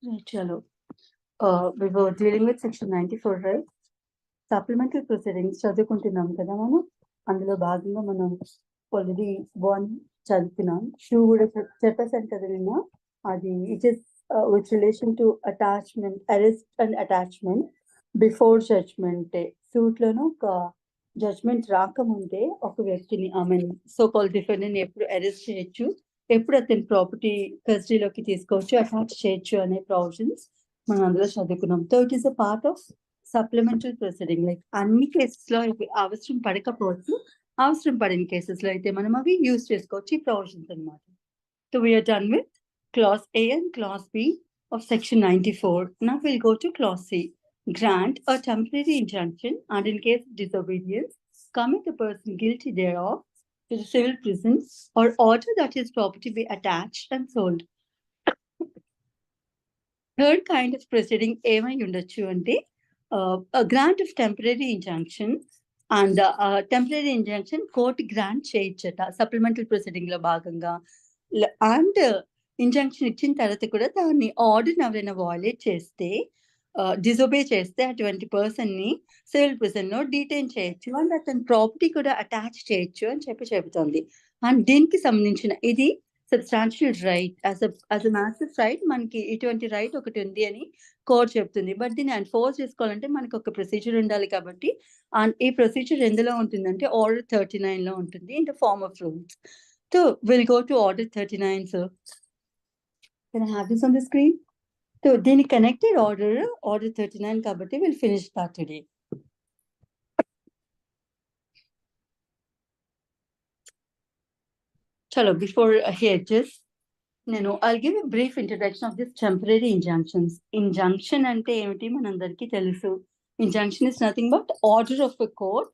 Right, chalo. We were dealing with section 94, right? Supplementary proceedings చదువుకుంటున్నాం కదా మనం. అందులో భాగంగా మనం ఆల్రెడీ 1 చదువుతున్నాం. 2 కూడా చెప్పేసాను కదా నిన్న. అది it is with relation to attachment, arrest and attachment before judgement day. సూట్లోనూ ఒక జడ్జ్మెంట్ రాకముందే ఒక వ్యక్తిని సో కాల్ డిఫెండెంట్ ఎప్పుడు అరెస్ట్ చేయొచ్చు, ఎప్పుడు అతని ప్రాపర్టీ కస్టడీలోకి తీసుకోవచ్చు, అటాచ్ చేయొచ్చు అనే ప్రొవిజన్స్ మనం అందులో చదువుకున్నాం. So it is a part of supplementary proceeding. Like అన్ని కేసెస్ లో అవసరం పడకపోవచ్చు, అవసరం పడిన కేసెస్ లో అయితే మనం అవి యూజ్ చేసుకోవచ్చు, ఈ ప్రొవిజన్స్ అనమాట. So we're done with clause A and clause B of section 94. Now we'll go to clause C. Grant a temporary injunction and in case of disobedience, commit a person guilty thereof to the civil prison or order that his property be attached and sold. Third kind of proceeding ఏమై ఉండొచ్చు అంటే a grant of temporary injunction and temporary injunction court grant చేయొచ్చట supplementary proceeding లో భాగంగా. And injunction ఇచ్చిన తర్వాత కూడా దాన్ని ఆర్డర్ ఎవరైనా వాయిలేట్ చేస్తే, డిజోబే చేస్తే అటువంటి పర్సన్ ని సివిల్ ప్రిజన్ లో డీటైన్ చేయొచ్చు అండ్ అతని ప్రాపర్టీ కూడా అటాచ్ చేయొచ్చు అని చెబుతోంది. అండ్ దీనికి సంబంధించిన ఇది substantial right, as a massive right మనకి ఇటువంటి రైట్ ఒకటి ఉంది అని కోర్ట్ చెప్తుంది. బట్ దీన్ని ఎన్ఫోర్స్ చేసుకోవాలంటే మనకి ఒక ప్రొసీజర్ ఉండాలి కాబట్టి, అండ్ ఈ ప్రొసీజర్ ఎందులో ఉంటుందంటే ఆర్డర్ 39 లో ఉంటుంది in the form of rules. So will go to order 39. So can I have this on the screen? So దీని connected order 39 కాబట్టి we'll finish that today. Chalo, before here just I'll give a brief introduction of this temporary injunctions. Injunction ante emiti manandariki telusu. Injunction is nothing but order of a court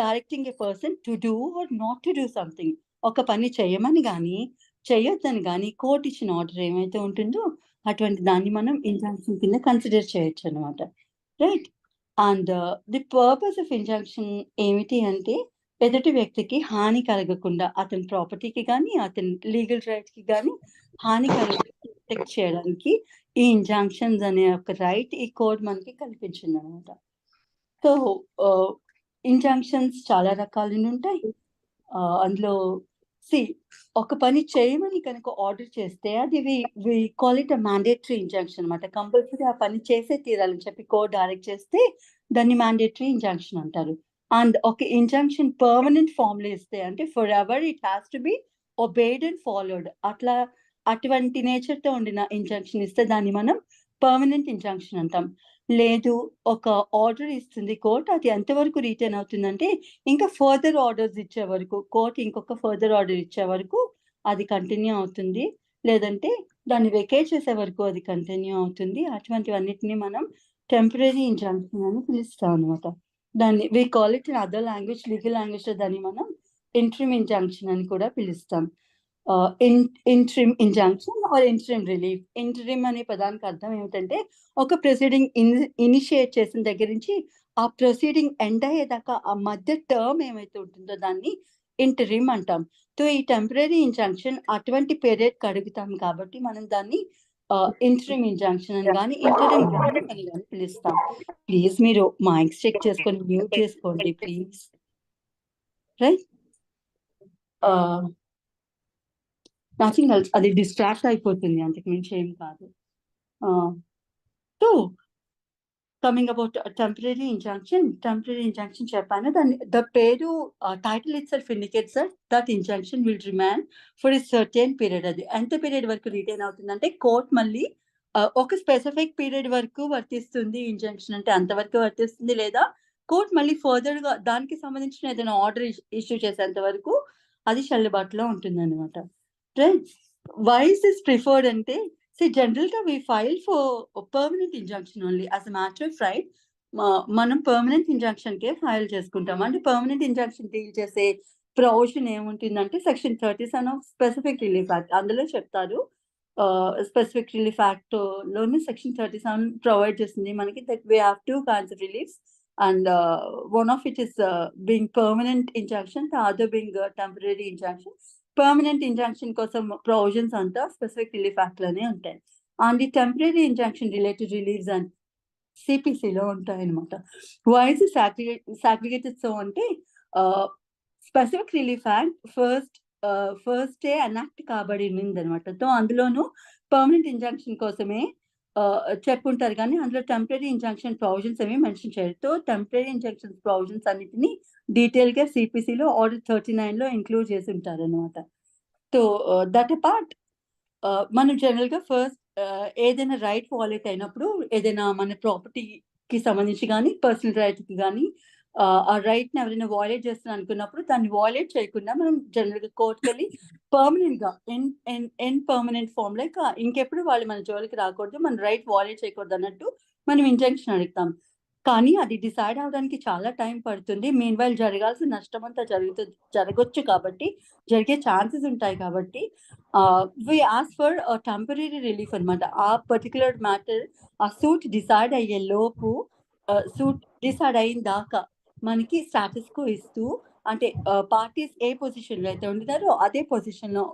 directing a person to do or not to do something. ఒక పని చేయమని కానీ చేయొద్దని కానీ court ఇచ్చిన order ఏమైతే ఉంటుందో అటువంటి దాన్ని మనం ఇంజంక్షన్ కింద కన్సిడర్ చేయొచ్చు అనమాట. Right. And the purpose of injunction ఏమిటి అంటే ఎదుటి వ్యక్తికి హాని కలగకుండా, అతని ప్రాపర్టీకి కానీ అతని లీగల్ రైట్స్ కి కానీ హాని కలగకుండా ప్రొటెక్ట్ చేయడానికి ఈ ఇంజంక్షన్స్ అనే ఒక రైట్ ఈ కోడ్ మనకి కల్పించింది అనమాట. సో ఇంజంక్షన్స్ చాలా రకాలు ఉంటాయి. అందులో ఒక పని చేయమని కనుక ఆర్డర్ చేస్తే అది we call it a mandatory injunction అనమాట. కంపల్సరీ ఆ పని చేసే తీరాలని చెప్పి కోర్ట్ డైరెక్ట్ చేస్తే దాన్ని మ్యాండేటరీ ఇంజంక్షన్ అంటారు. అండ్ ఒక ఇంజంక్షన్ పర్మనెంట్ ఫామ్ లో ఇస్తే అంటే forever it has to be obeyed and followed, అటువంటి నేచర్ తో ఉండిన ఇంజంక్షన్ ఇస్తే దాన్ని మనం పర్మనెంట్ ఇంజంక్షన్ అంటాం. లేదు ఒక ఆర్డర్ ఇస్తుంది కోర్ట్, అది ఎంతవరకు రిటైన్ అవుతుందంటే ఇంకా ఫర్దర్ ఆర్డర్స్ ఇచ్చే వరకు, కోర్ట్ ఇంకొక ఫర్దర్ ఆర్డర్ ఇచ్చే వరకు అది కంటిన్యూ అవుతుంది, లేదంటే దాన్ని వెకేట్ చేసే వరకు అది కంటిన్యూ అవుతుంది. అటువంటివన్నిటిని మనం టెంపరరీ ఇంజంక్షన్ అని పిలుస్తాం అనమాట. దాన్ని we call it in other language, legal language లో దాన్ని మనం ఇంట్రిమ్ ఇంజంక్షన్ అని కూడా పిలుస్తాం. Interim injunction or interim relief. Interim అనే పదానికి అర్థం ఏమిటంటే ఒక ప్రొసీడింగ్ ఇనిషియేట్ చేసిన దగ్గర నుంచి ఆ ప్రొసీడింగ్ ఎండ్ అయ్యేదాకా ఆ మధ్య టర్మ్ ఏమైతే ఉంటుందో దాన్ని ఇంటరిమ్ అంటాం. సో ఈ టెంపరరీ ఇంజంక్షన్ అటువంటి పీరియడ్ కడుగుతాం కాబట్టి మనం దాన్ని ఇంటరిమ్ ఇంజంక్షన్ అని కానీ ఇంటరిమ్ రిలీఫ్ అని కానీ పిలుస్తాం. ప్లీజ్ మీరు మైక్స్ చెక్ చేసుకొని మ్యూట్ చేసుకోండి ప్లీజ్. రైట్. నథింగ్ ఎల్స్, అది డిస్ట్రాక్ట్ అయిపోతుంది, అంతకు మించి ఏం కాదు. So coming about temporary injunction చెప్పాను. దాన్ని ద పేరు title it self indicates that injunction will remain for a certain period. అది ఎంత పీరియడ్ వరకు రిటైన్ అవుతుందంటే కోర్ట్ మళ్ళీ ఒక స్పెసిఫిక్ పీరియడ్ వరకు వర్తిస్తుంది ఇంజంక్షన్ అంటే అంతవరకు వర్తిస్తుంది, లేదా కోర్ట్ మళ్ళీ ఫర్దర్ గా దానికి సంబంధించిన ఏదైనా ఆర్డర్ ఇష్యూ చేసేంత వరకు అది చెల్లుబాటులో ఉంటుంది అనమాట. Right. Why is this preferred అంటే జనరల్ గా we file for permanent injunction only. As a matter of right మనం పర్మనెంట్ ఇంజంక్షన్ కే ఫైల్ చేసుకుంటాం. అంటే పర్మనెంట్ ఇంజంక్షన్ డీల్ చేసే ప్రొవిజన్ ఏముంటుందంటే section 37 of specific relief act. అందులో చెప్తారు స్పెసిఫిక్ రిలీఫ్ యాక్ట్ లోని సెక్షన్ 37 ప్రొవైడ్ చేస్తుంది మనకి that we have 2 kinds of reliefs and one of it is being permanent injunction, the other being temporary injunction. Permanent injunction కోసం provisions అంతా specific relief act లోనే ఉంటాయి. And the temporary injunction related reliefs and సిపిసిలో ఉంటాయన్నమాట. Why is segregated so అంటే specific relief act first enact కాబడిందనమాట. So అందులోనూ permanent injunction కోసమే చెప్పుంటారు కానీ అందులో టెంపరరీ ఇంజంక్షన్ ప్రొవిజన్స్ ఏమి మెన్షన్ చేయరు. సో టెంపరరీ ఇంజంక్షన్ ప్రొవిజన్స్ అన్నిటిని డీటెయిల్‌గా సిపిసిలో ఆర్డర్ 39లో ఇంక్లూడ్ చేసి ఉంటారనమాట. సో దట్ అపార్ట్ మనం జనరల్‌గా ఏదైనా రైట్ వయోలేట్ అయినప్పుడు ఏదైనా మన ప్రాపర్టీకి సంబంధించి గానీ, పర్సనల్ రైట్‌కి గానీ ఆ రైట్‌ని ఎవరైనా వయోలేట్ చేస్తున్నారు అనుకున్నప్పుడు దాన్ని వయోలేట్ చేయకుండా మనం జనరల్‌గా కోర్ట్‌కెళ్ళి పర్మనెంట్‌గా పర్మనెంట్ ఫార్మ్ లైక్ ఇంకెప్పుడు వాళ్ళు మన జోలికి రాకూడదు. మన రైట్ వయోలేట్ చేయకూడదన్నట్టు మనం ఇంజంక్షన్ అడుగుతాం. కానీ అది డిసైడ్ అవ్వడానికి చాలా టైం పడుతుంది. మీన్‌వైల్ జరగాల్సిన నష్టమంతా జరగొచ్చు కాబట్టి, జరిగే ఛాన్సెస్ ఉంటాయి కాబట్టి we ask for temporary relief అనమాట. ఆ పర్టిక్యులర్ మ్యాటర్ ఆ సూట్ డిసైడ్ అయ్యే లోపు సూట్ డిసైడ్ అయిన దాకా మనకి స్టాటస్ కో ఇస్తూ అంటే పార్టీస్ ఏ పొజిషన్‌లో అయితే ఉంటున్నారో అదే పొజిషన్‌లో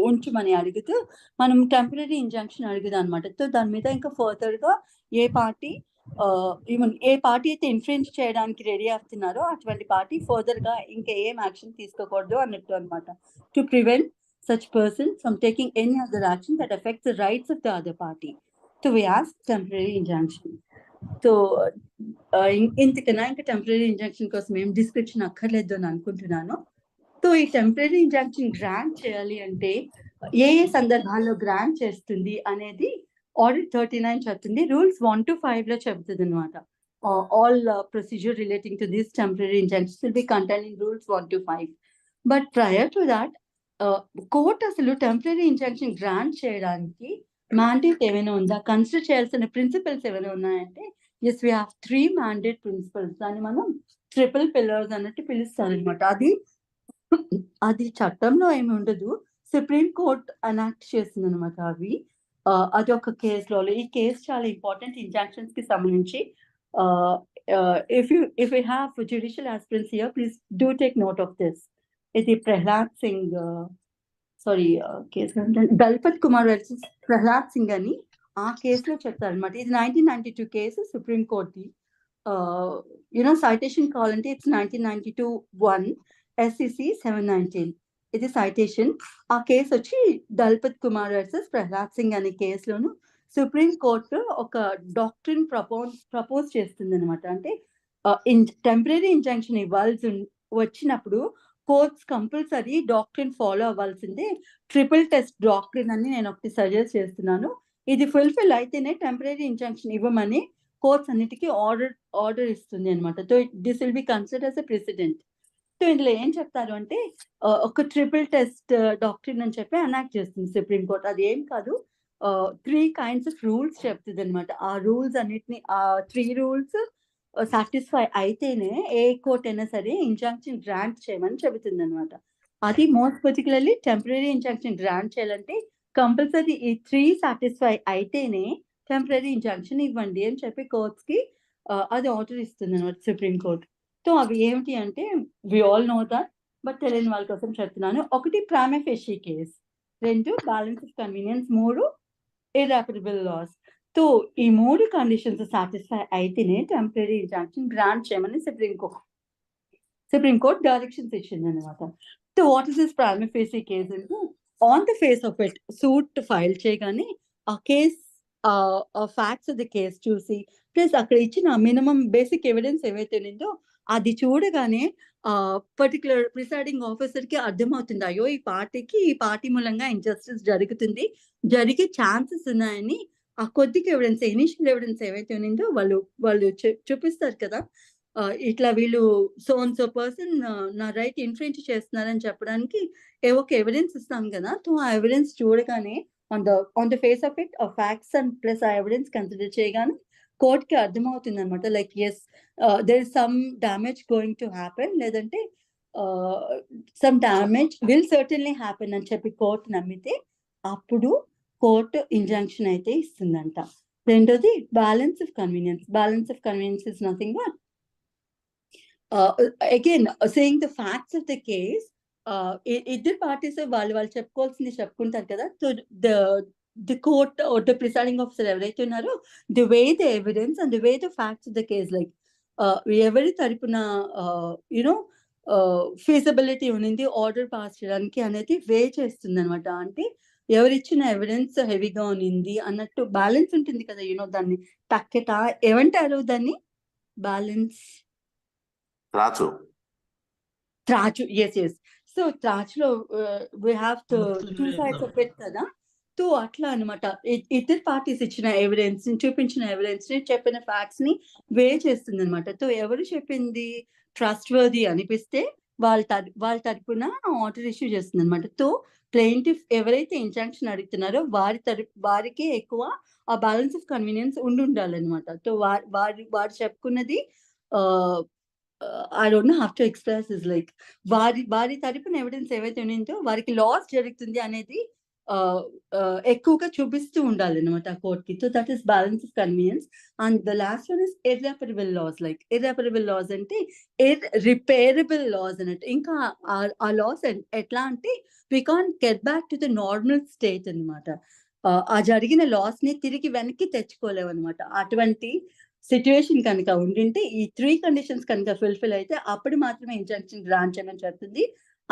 ఉంచమని అడుగుతూ మనం టెంపరరీ ఇంజంక్షన్ అడుగుదామనమాట. సో దాని మీద ఇంకా ఫర్దర్‌గా ఏ పార్టీ ఏ పార్టీ అయితే ఇన్‌ఫ్రింజ్ చేయడానికి రెడీ అవుతున్నారో అటువంటి పార్టీ ఫర్దర్‌గా ఇంకా ఏం యాక్షన్ తీసుకోకూడదు అన్నట్టు అనమాట. To prevent such person from taking any other action that affects the rights of the other party. So we ask temporary injunction. So ఇంతకన్నా ఇంకా టెంపరరీ ఇంజంక్షన్ కోసం ఏం డిస్క్రిప్షన్ అక్కర్లేదు అని అనుకుంటున్నాను. సో ఈ టెంపరరీ ఇంజంక్షన్ గ్రాంట్ చేయాలి అంటే ఏ సందర్భాల్లో గ్రాంట్ చేస్తుంది అనేది ఆర్డర్ 39 చెప్తుంది. రూల్స్ 1-5లో చెప్తుందనమాట. All procedure relating to this temporary injunctions will be contained in rules 1-5. But prior to that court అసలు టెంపరరీ ఇంజంక్షన్ గ్రాంట్ చేయడానికి మ్యాండేట్ ఏమైనా ఉందా? కన్సిడర్ చేయాల్సిన ప్రిన్సిపల్స్ ఏమైనా ఉన్నాయంటే yes we have 3 mandate principles. దాన్ని మనం ట్రిపుల్ పిల్లర్స్ అన్నట్టు పిలుస్తారనమాట. అది చట్టంలో ఏమి ఉండదు. సుప్రీం కోర్ట్ ఎనాక్ట్ చేసిందనమాట అవి. అదొక కేస్‌లో. ఈ కేస్ చాలా ఇంపార్టెంట్ ఇంజంక్షన్స్‌కి సంబంధించి. If you have judicial aspirants here please do take note of this. ఇది ప్రహ్లాద్ సింగ్ కేసు దల్పత్ కుమార్ వర్సెస్ ప్రహ్లాద్ సింగ్ అని ఆ కేసులో చెప్తారనమాట. ఇది 1992 కేసు సుప్రీం కోర్ట్‌ది. సైటేషన్ కావాలంటే ఇట్స్ 1992 SCC 719 ఇది సైటేషన్. ఆ కేసు వచ్చి దల్పత్ కుమార్ వర్సెస్ ప్రహ్లాద్ సింగ్ అనే కేసులోను సుప్రీం కోర్టు ఒక డాక్ట్రిన్ ప్రపోజ్ చేస్తుందనమాట. అంటే టెంపరరీ ఇంజంక్షన్ వచ్చినప్పుడు కోర్ట్స్ కంపల్సరీ డాక్ట్రిన్ ఫాలో అవ్వాల్సిందే. ట్రిపుల్ టెస్ట్ డాక్ట్రిన్ అని నేను ఒకటి సజెస్ట్ చేస్తున్నాను. ఇది ఫుల్‌ఫిల్ అయితేనే టెంపరరీ ఇంజంక్షన్ ఇవ్వమని కోర్ట్స్ అన్నిటికీ ఆర్డర్ ఇస్తుంది అనమాట. So this will be considered as a precedent. So ఇందులో ఏం చెప్తారు అంటే ఒక ట్రిపుల్ టెస్ట్ డాక్ట్రిన్ అని చెప్పి ఎనాక్ట్ చేస్తుంది సుప్రీం కోర్ట్. అది ఏం కాదు 3 కైండ్స్ ఆఫ్ రూల్స్ చెప్తుందనమాట. ఆ రూల్స్ అన్నిటిని 3 రూల్స్ సాటిస్ఫై అయితేనే ఏ కోర్ట్ అయినా సరే ఇంజంక్షన్ గ్రాంట్ చేయమని చెబుతుందనమాట. అది most particularly temporary injunction grant చేయాలంటే కంపల్సరీ ఈ 3 సాటిస్ఫై అయితేనే టెంపరరీ ఇంజంక్షన్ ఇవ్వండి అని చెప్పి కోర్ట్స్‌కి అది ఆర్డర్ ఇస్తుందనమాట సుప్రీం కోర్ట్. సో అవి ఏమిటి అంటే we all know that. But తెలియని వాళ్ళ కోసం చెప్తున్నాను. 1 prima facie case, 2 balance of convenience, 3 irreparable loss. So ఈ 3 కండిషన్స్ సాటిస్ఫై అయితేనే టెంపరరీ ఇంజంక్షన్ గ్రాంట్ చేయమని సుప్రీం కోర్ట్ డైరెక్షన్స్ ఇచ్చిందనమాట. So what is this prima facie case అంటే on the face of it suit file చేయగానే ఆ case facts of the case చూసి plus అక్కడ ఇచ్చిన మినిమం బేసిక్ ఎవిడెన్స్ ఏవైతే ఉన్నదో అది చూడగానే పర్టిక్యులర్ ప్రిసైడింగ్ ఆఫీసర్‌కి అర్థమవుతుంది. అయ్యో! ఈ పార్టీ మూలంగా ఇంజస్టిస్ జరుగుతుంది. జరిగే ఛాన్సెస్ ఉన్నాయని ఆ కొద్దిగా ఇనిషియల్ ఎవిడెన్స్ ఏవైతే ఉన్నదో వాళ్ళు చూపిస్తారు కదా! ఇట్లా వీళ్ళు సో అండ్ సో పర్సన్ నా రైట్ ఇన్‌ఫ్రింజ్ చేస్తున్నారని చెప్పడానికి ఏవో ఒక ఎవిడెన్స్ ఇస్తాం కదా! సో ఆ ఎవిడెన్స్ చూడగానే on the face of it facts and plus ఆ ఎవిడెన్స్ కన్సిడర్ చేయగానే కోర్ట్‌కి అర్థమవుతుందనమాట. Like yes there is some damage going to happen లేదంటే some damage will certainly happen అని చెప్పి కోర్ట్ నమ్మితే అప్పుడు కోర్ట్ ఇంజంక్షన్ అయితే ఇస్తుందంట. రెండోది balance of convenience. Balance of convenience is nothing but again saying the facts of the case. ఇద్దరు parties వాళ్ళు చెప్పుకోవాల్సింది చెప్పుకుంటారు కదా! So the court or the presiding officer ఎవరైతే ఉన్నారో the way the evidence and the way the facts of the case, like ఎవరి తరపున feasibility ఉన్నింది ఆర్డర్ పాస్ చేయడానికి అనేది వే చేస్తుంది అనమాట. అంటే ఎవరిచ్చిన ఎవిడెన్స్ హెవీగా ఉన్నింది అన్నట్టు బ్యాలెన్స్ ఉంటుంది కదా, దాన్ని టక్కెట ఏమంటారు దాన్ని, బ్యాలెన్స్ త్రాచు. ఎస్. సో త్రాచులో we have to two sides of it కదా. సో అట్లా అనమాట, ఇద్దరు పార్టీస్ ఇచ్చిన ఎవిడెన్స్ ని, చూపించిన ఎవిడెన్స్ ని, చెప్పిన ఫ్యాక్ట్స్ ని వే చేస్తుంది అనమాట. సో ఎవరు చెప్పింది ట్రస్ట్ వర్ది అనిపిస్తే వాళ్ళ తరపున ఆర్డర్ ఇష్యూ చేస్తుంది అనమాట. సో ప్లెయింటిఫ్ ఎవరైతే ఇంజంక్షన్ అడుగుతున్నారో వారికి ఎక్కువ ఆ బ్యాలెన్స్ ఆఫ్ కన్వీనియన్స్ ఉండాలన్నమాట. సో వారు చెప్పుకున్నది I don't know how to express is like వారి తరపున ఎవిడెన్స్ ఏవైతే ఉన్నాయో వారికి లాస్ జరుగుతుంది అనేది ఎక్కువగా చూపిస్తూ ఉండాలన్నమాట కోర్టుకి. So that is balance of convenience. And the last one is irreparable loss. Like irreparable loss అంటే రిపేరబుల్ లాస్ అన్నట్టు. ఇంకా ఆ లాస్ ఎట్లా అంటే we can't get back to the normal state అనమాట. ఆ జరిగిన లాస్ ని తిరిగి వెనక్కి తెచ్చుకోలేవు అనమాట. అటువంటి సిచ్యువేషన్ కనుక ఉండింటే ఈ 3 కండిషన్స్ కనుక ఫుల్ఫిల్ అయితే అప్పుడు మాత్రమే ఇంజంక్షన్ గ్రాంట్ చేయమని చెప్తుంది.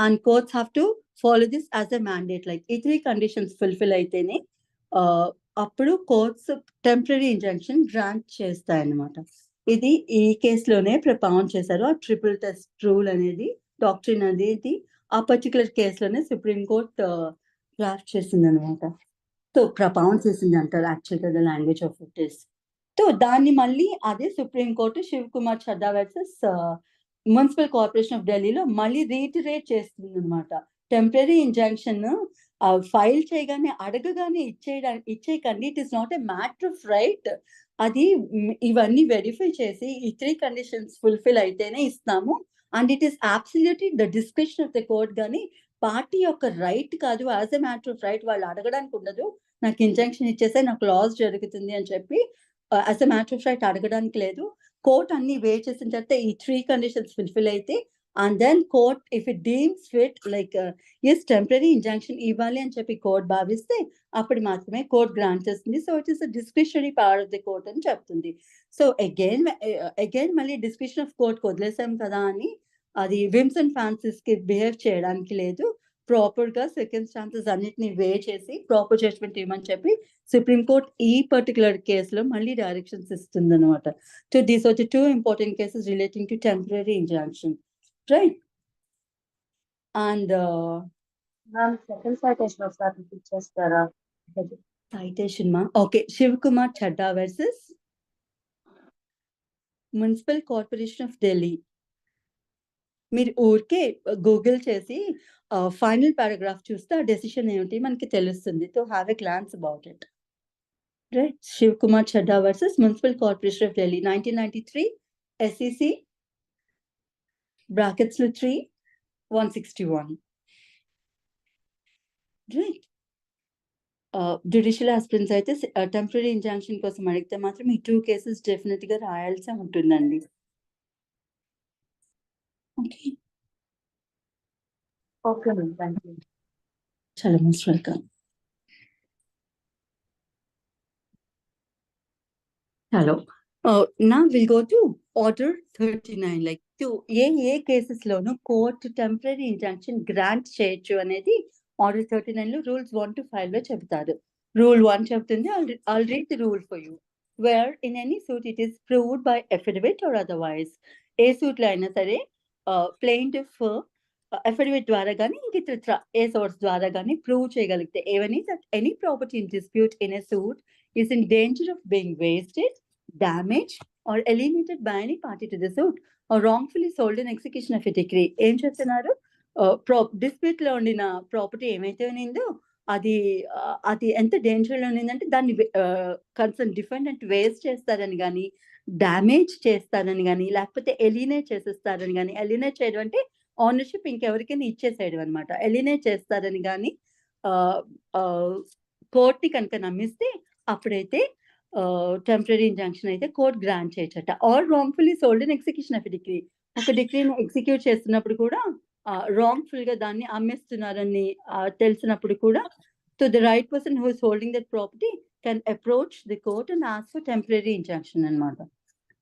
And courts have to follow this as a mandate. Like ఈ 3 కండిషన్స్ ఫుల్ఫిల్ అయితేనే అప్పుడు కోర్ట్స్ టెంపరరీ ఇంజంక్షన్ గ్రాంట్ చేస్తాయన్నమాట. ఇది ఈ కేసులోనే ప్రపౌండ్ చేశారు. ఆ ట్రిపుల్ టెస్ట్ రూల్ అనేది, డాక్ట్రిన్ అనేది ఆ పర్టికులర్ కేసులోనే సుప్రీంకోర్ట్ డ్రాఫ్ట్ చేసింది అనమాట. సో ప్రపౌండ్ చేసింది అంటారు యాక్చువల్గా the language of it is. So దాన్ని మళ్ళీ అదే supreme court Shiv Kumar Chadda versus municipal corporation of ఢిల్లీలో మళ్ళీ రీటరేట్ చేస్తుంది అనమాట. టెంపరరీ ఇంజంక్షన్ ఫైల్ చేయగానే అడగగానే ఇచ్చేయకండి. It is not a matter of right. అది ఇవన్నీ వెరిఫై చేసి ఈ 3 కండిషన్స్ ఫుల్ఫిల్ అయితేనే ఇస్తాము. And it is absolutely the description of the court. కానీ పార్టీ యొక్క రైట్ కాదు, as a matter of right వాళ్ళు అడగడానికి ఉండదు. నాకు ఇంజంక్షన్ ఇచ్చేస్తే నాకు లాస్ జరుగుతుంది అని చెప్పి as a matter of right అడగడానికి లేదు. కోర్ట్ అన్ని వే చేసిన తర్వాత ఈ 3 కండిషన్స్ ఫుల్ఫిల్ అయితే and then court if it deems fit like as temporary injunction ఇవ్వాలి అని చెప్పి కోర్ట్ భావిస్తే అప్పుడు మాత్రమే కోర్ట్ గ్రాంట్ చేస్తుంది. So it is a discretionary power of the court అని చెప్తుంది. సో అగైన్ మళ్ళీ డిస్క్రిషన్ ఆఫ్ కోర్ట్ వదిలేసాం కదా అని అది విమ్స్ అండ్ ఫ్రాన్సిస్ కి బిహేవ్ చేయడానికి లేదు. ప్రాపర్ గా సర్కమ్స్టాన్సెస్ అన్నిటిని వే చేసి ప్రాపర్ జడ్జ్మెంట్ ఇవ్వమని చెప్పి సుప్రీంకోర్ట్ ఈ పర్టికులర్ కేసులో మళ్ళీ డైరెక్షన్స్ ఇస్తుంది అనమాట. So these are the 2 important cases relating to temporary injunction, right? And second citation ఒకసారి రిపీట్ చేస్తారా? సైటేషన్ మా okay. Shiv Kumar Chadda versus municipal corporation of Delhi. మీరు ఊరికే గూగుల్ చేసి ఫైనల్ పారాగ్రాఫ్ చూస్తే ఆ డెసిషన్ ఏమిటి మనకి తెలుస్తుంది. So have a glance about it, right? Shiv Kumar Chadda versus municipal corporation of Delhi 1993 SEC brackets లో 3/161, రైట్? జ్యుడిషియల్ ఆస్పిరెంట్స్ అయితే టెంపరరీ ఇంజంక్షన్ కోసం అడిగితే మాత్రం ఈ 2 కేసెస్ డెఫినెట్ గా రాయాల్సి ఉంటుందండి. Okay, okay ma'am, thank you. చాలా most welcome. Hello, now we'll go to order 39. like to ఏ కేసెస్ లోను కోర్టు టెంపరరీ ఇంజంక్షన్ గ్రాంట్ చేయొచ్చు అనేది ఆర్డర్ 39 లో రూల్స్ 1 to 5 లో చెబుతారు. రూల్ 1 చెబుతుంది, I'll read the rule for you. Where in any suit it is proved by affidavit or otherwise. A suit లో అయినా సరే ప్లెయింటిఫ్ affidavit ద్వారా కానీ ఇంక ఏ సోర్స్ ద్వారా కానీ ప్రూవ్ చేయగలిగితే ఏవని that any property in dispute in a suit is in danger of being wasted, damaged or alienated by any party to the suit or wrongfully sold in execution of a decree. ఏం చేస్తున్నారు, dispute లో ఉండిన property ఏమైతే ఉన్నిందో అది ఎంత danger లో ఉన్నిందంటే దాన్ని concern defendant waste చేస్తారని కానీ, డ్యామేజ్ చేస్తారని కానీ, లేకపోతే ఎలినేట్ చేసేస్తారని కానీ. ఎలినేట్ చేయడం అంటే ఓనర్షిప్ ఇంకెవరికైనా ఇచ్చేసేయడం అనమాట. ఎలినేట్ చేస్తారని కానీ కోర్టుని కనుక నమ్మిస్తే అప్పుడైతే టెంపరరీ ఇంజంక్షన్ అయితే కోర్ట్ గ్రాంట్ చేయొచ్చట. Or wrongfully sold in execution of decree. ఒక డిగ్రీని ఎగ్జిక్యూట్ చేస్తున్నప్పుడు కూడా రాంగ్ఫుల్ గా దాన్ని అమ్మేస్తున్నారని తెలిసినప్పుడు కూడా So the right person who is holding that property can approach the court and ask for temporary injunction anamata.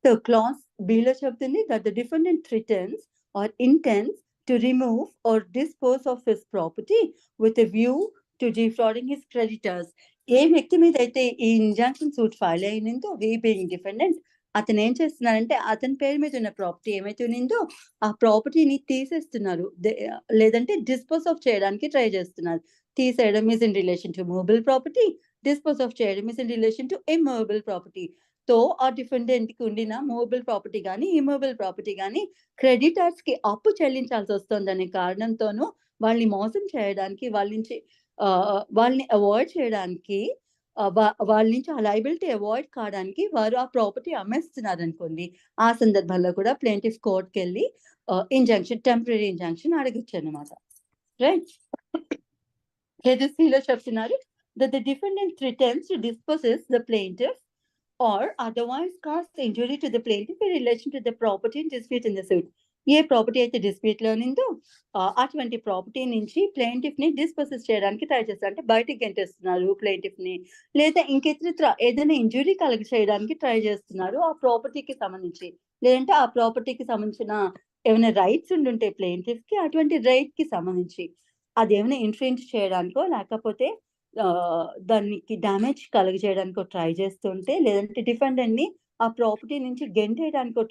So clause B lo చెప్తుంది that the defendant threatens or intends to remove or dispose of his property with a view to defrauding his creditors. ఏ వ్యక్తి మీద అయితే ఈ injunction suit file అయినందో we being defendant అతను ఏం చేస్తున్నారంటే అతని పేరు మీద ఉన్న ప్రాపర్టీ ఏమైతే ఉన్నిందో ఆ ప్రాపర్టీని తీసేస్తున్నారు, లేదంటే డిస్పోజ్ ఆఫ్ చేయడానికి ట్రై చేస్తున్నారు. తీసేయడం is in relation to movable property, dispose of చేయడం is in relation to immovable property. తో ఆ డిఫెండెంట్ కి ఉండిన మూవబుల్ ప్రాపర్టీ కానీ ఇమ్మూవబుల్ ప్రాపర్టీ కానీ క్రెడిటర్స్ కి అప్పు చెల్లించాల్సి వస్తుందనే కారణంతోనూ వాళ్ళని మోసం చేయడానికి, వాళ్ళని అవాయిడ్ చేయడానికి, వాళ్ళ నుంచి ఆ లైబిలిటీ అవాయిడ్ కావడానికి వారు ఆ ప్రాపర్టీ అమ్మేస్తున్నారు అనుకోండి. ఆ సందర్భంలో కూడా ప్లేంటిఫ్ కోర్టుకి వెళ్ళి ఇంజంక్షన్, టెంపరరీ ఇంజంక్షన్ అడగచ్చు అనమాట. రైట్. హెడర్ సి లో చెప్తున్నారు that the defendant threatens to dispossess the plaintiff or otherwise cause injury to the plaintiff in relation to the property in dispute in the suit. A property అయితే dispute లో ఉందో అటువంటి property నుంచి plaintiff ని డిస్పోసెస్ చేయడానికి try చేస్తారు. అంటే బయటికి గెంటేస్తున్నారు ప్లేంటిఫ్ ని, లేదా ఇంకెత్ర ఏదైనా ఇంజురీ కలగ చేయడానికి ట్రై చేస్తున్నారు ఆ ప్రాపర్టీకి సంబంధించి, లేదంటే ఆ ప్రాపర్టీకి సంబంధించిన ఏమైనా రైట్స్ ఉండుంటే ప్లేంటిఫ్ కి అటువంటి రైట్ కి సంబంధించి అది ఏమైనా ఇన్ఫ్లుయెన్స్ చేయడానికో లేకపోతే దానికి డ్యామేజ్ కలుగ చేయడానికో ట్రై చేస్తుంటే, లేదంటే డిఫెండెంట్ ని ఆ ప్రాపర్టీ నుంచి గెంటేయడానికో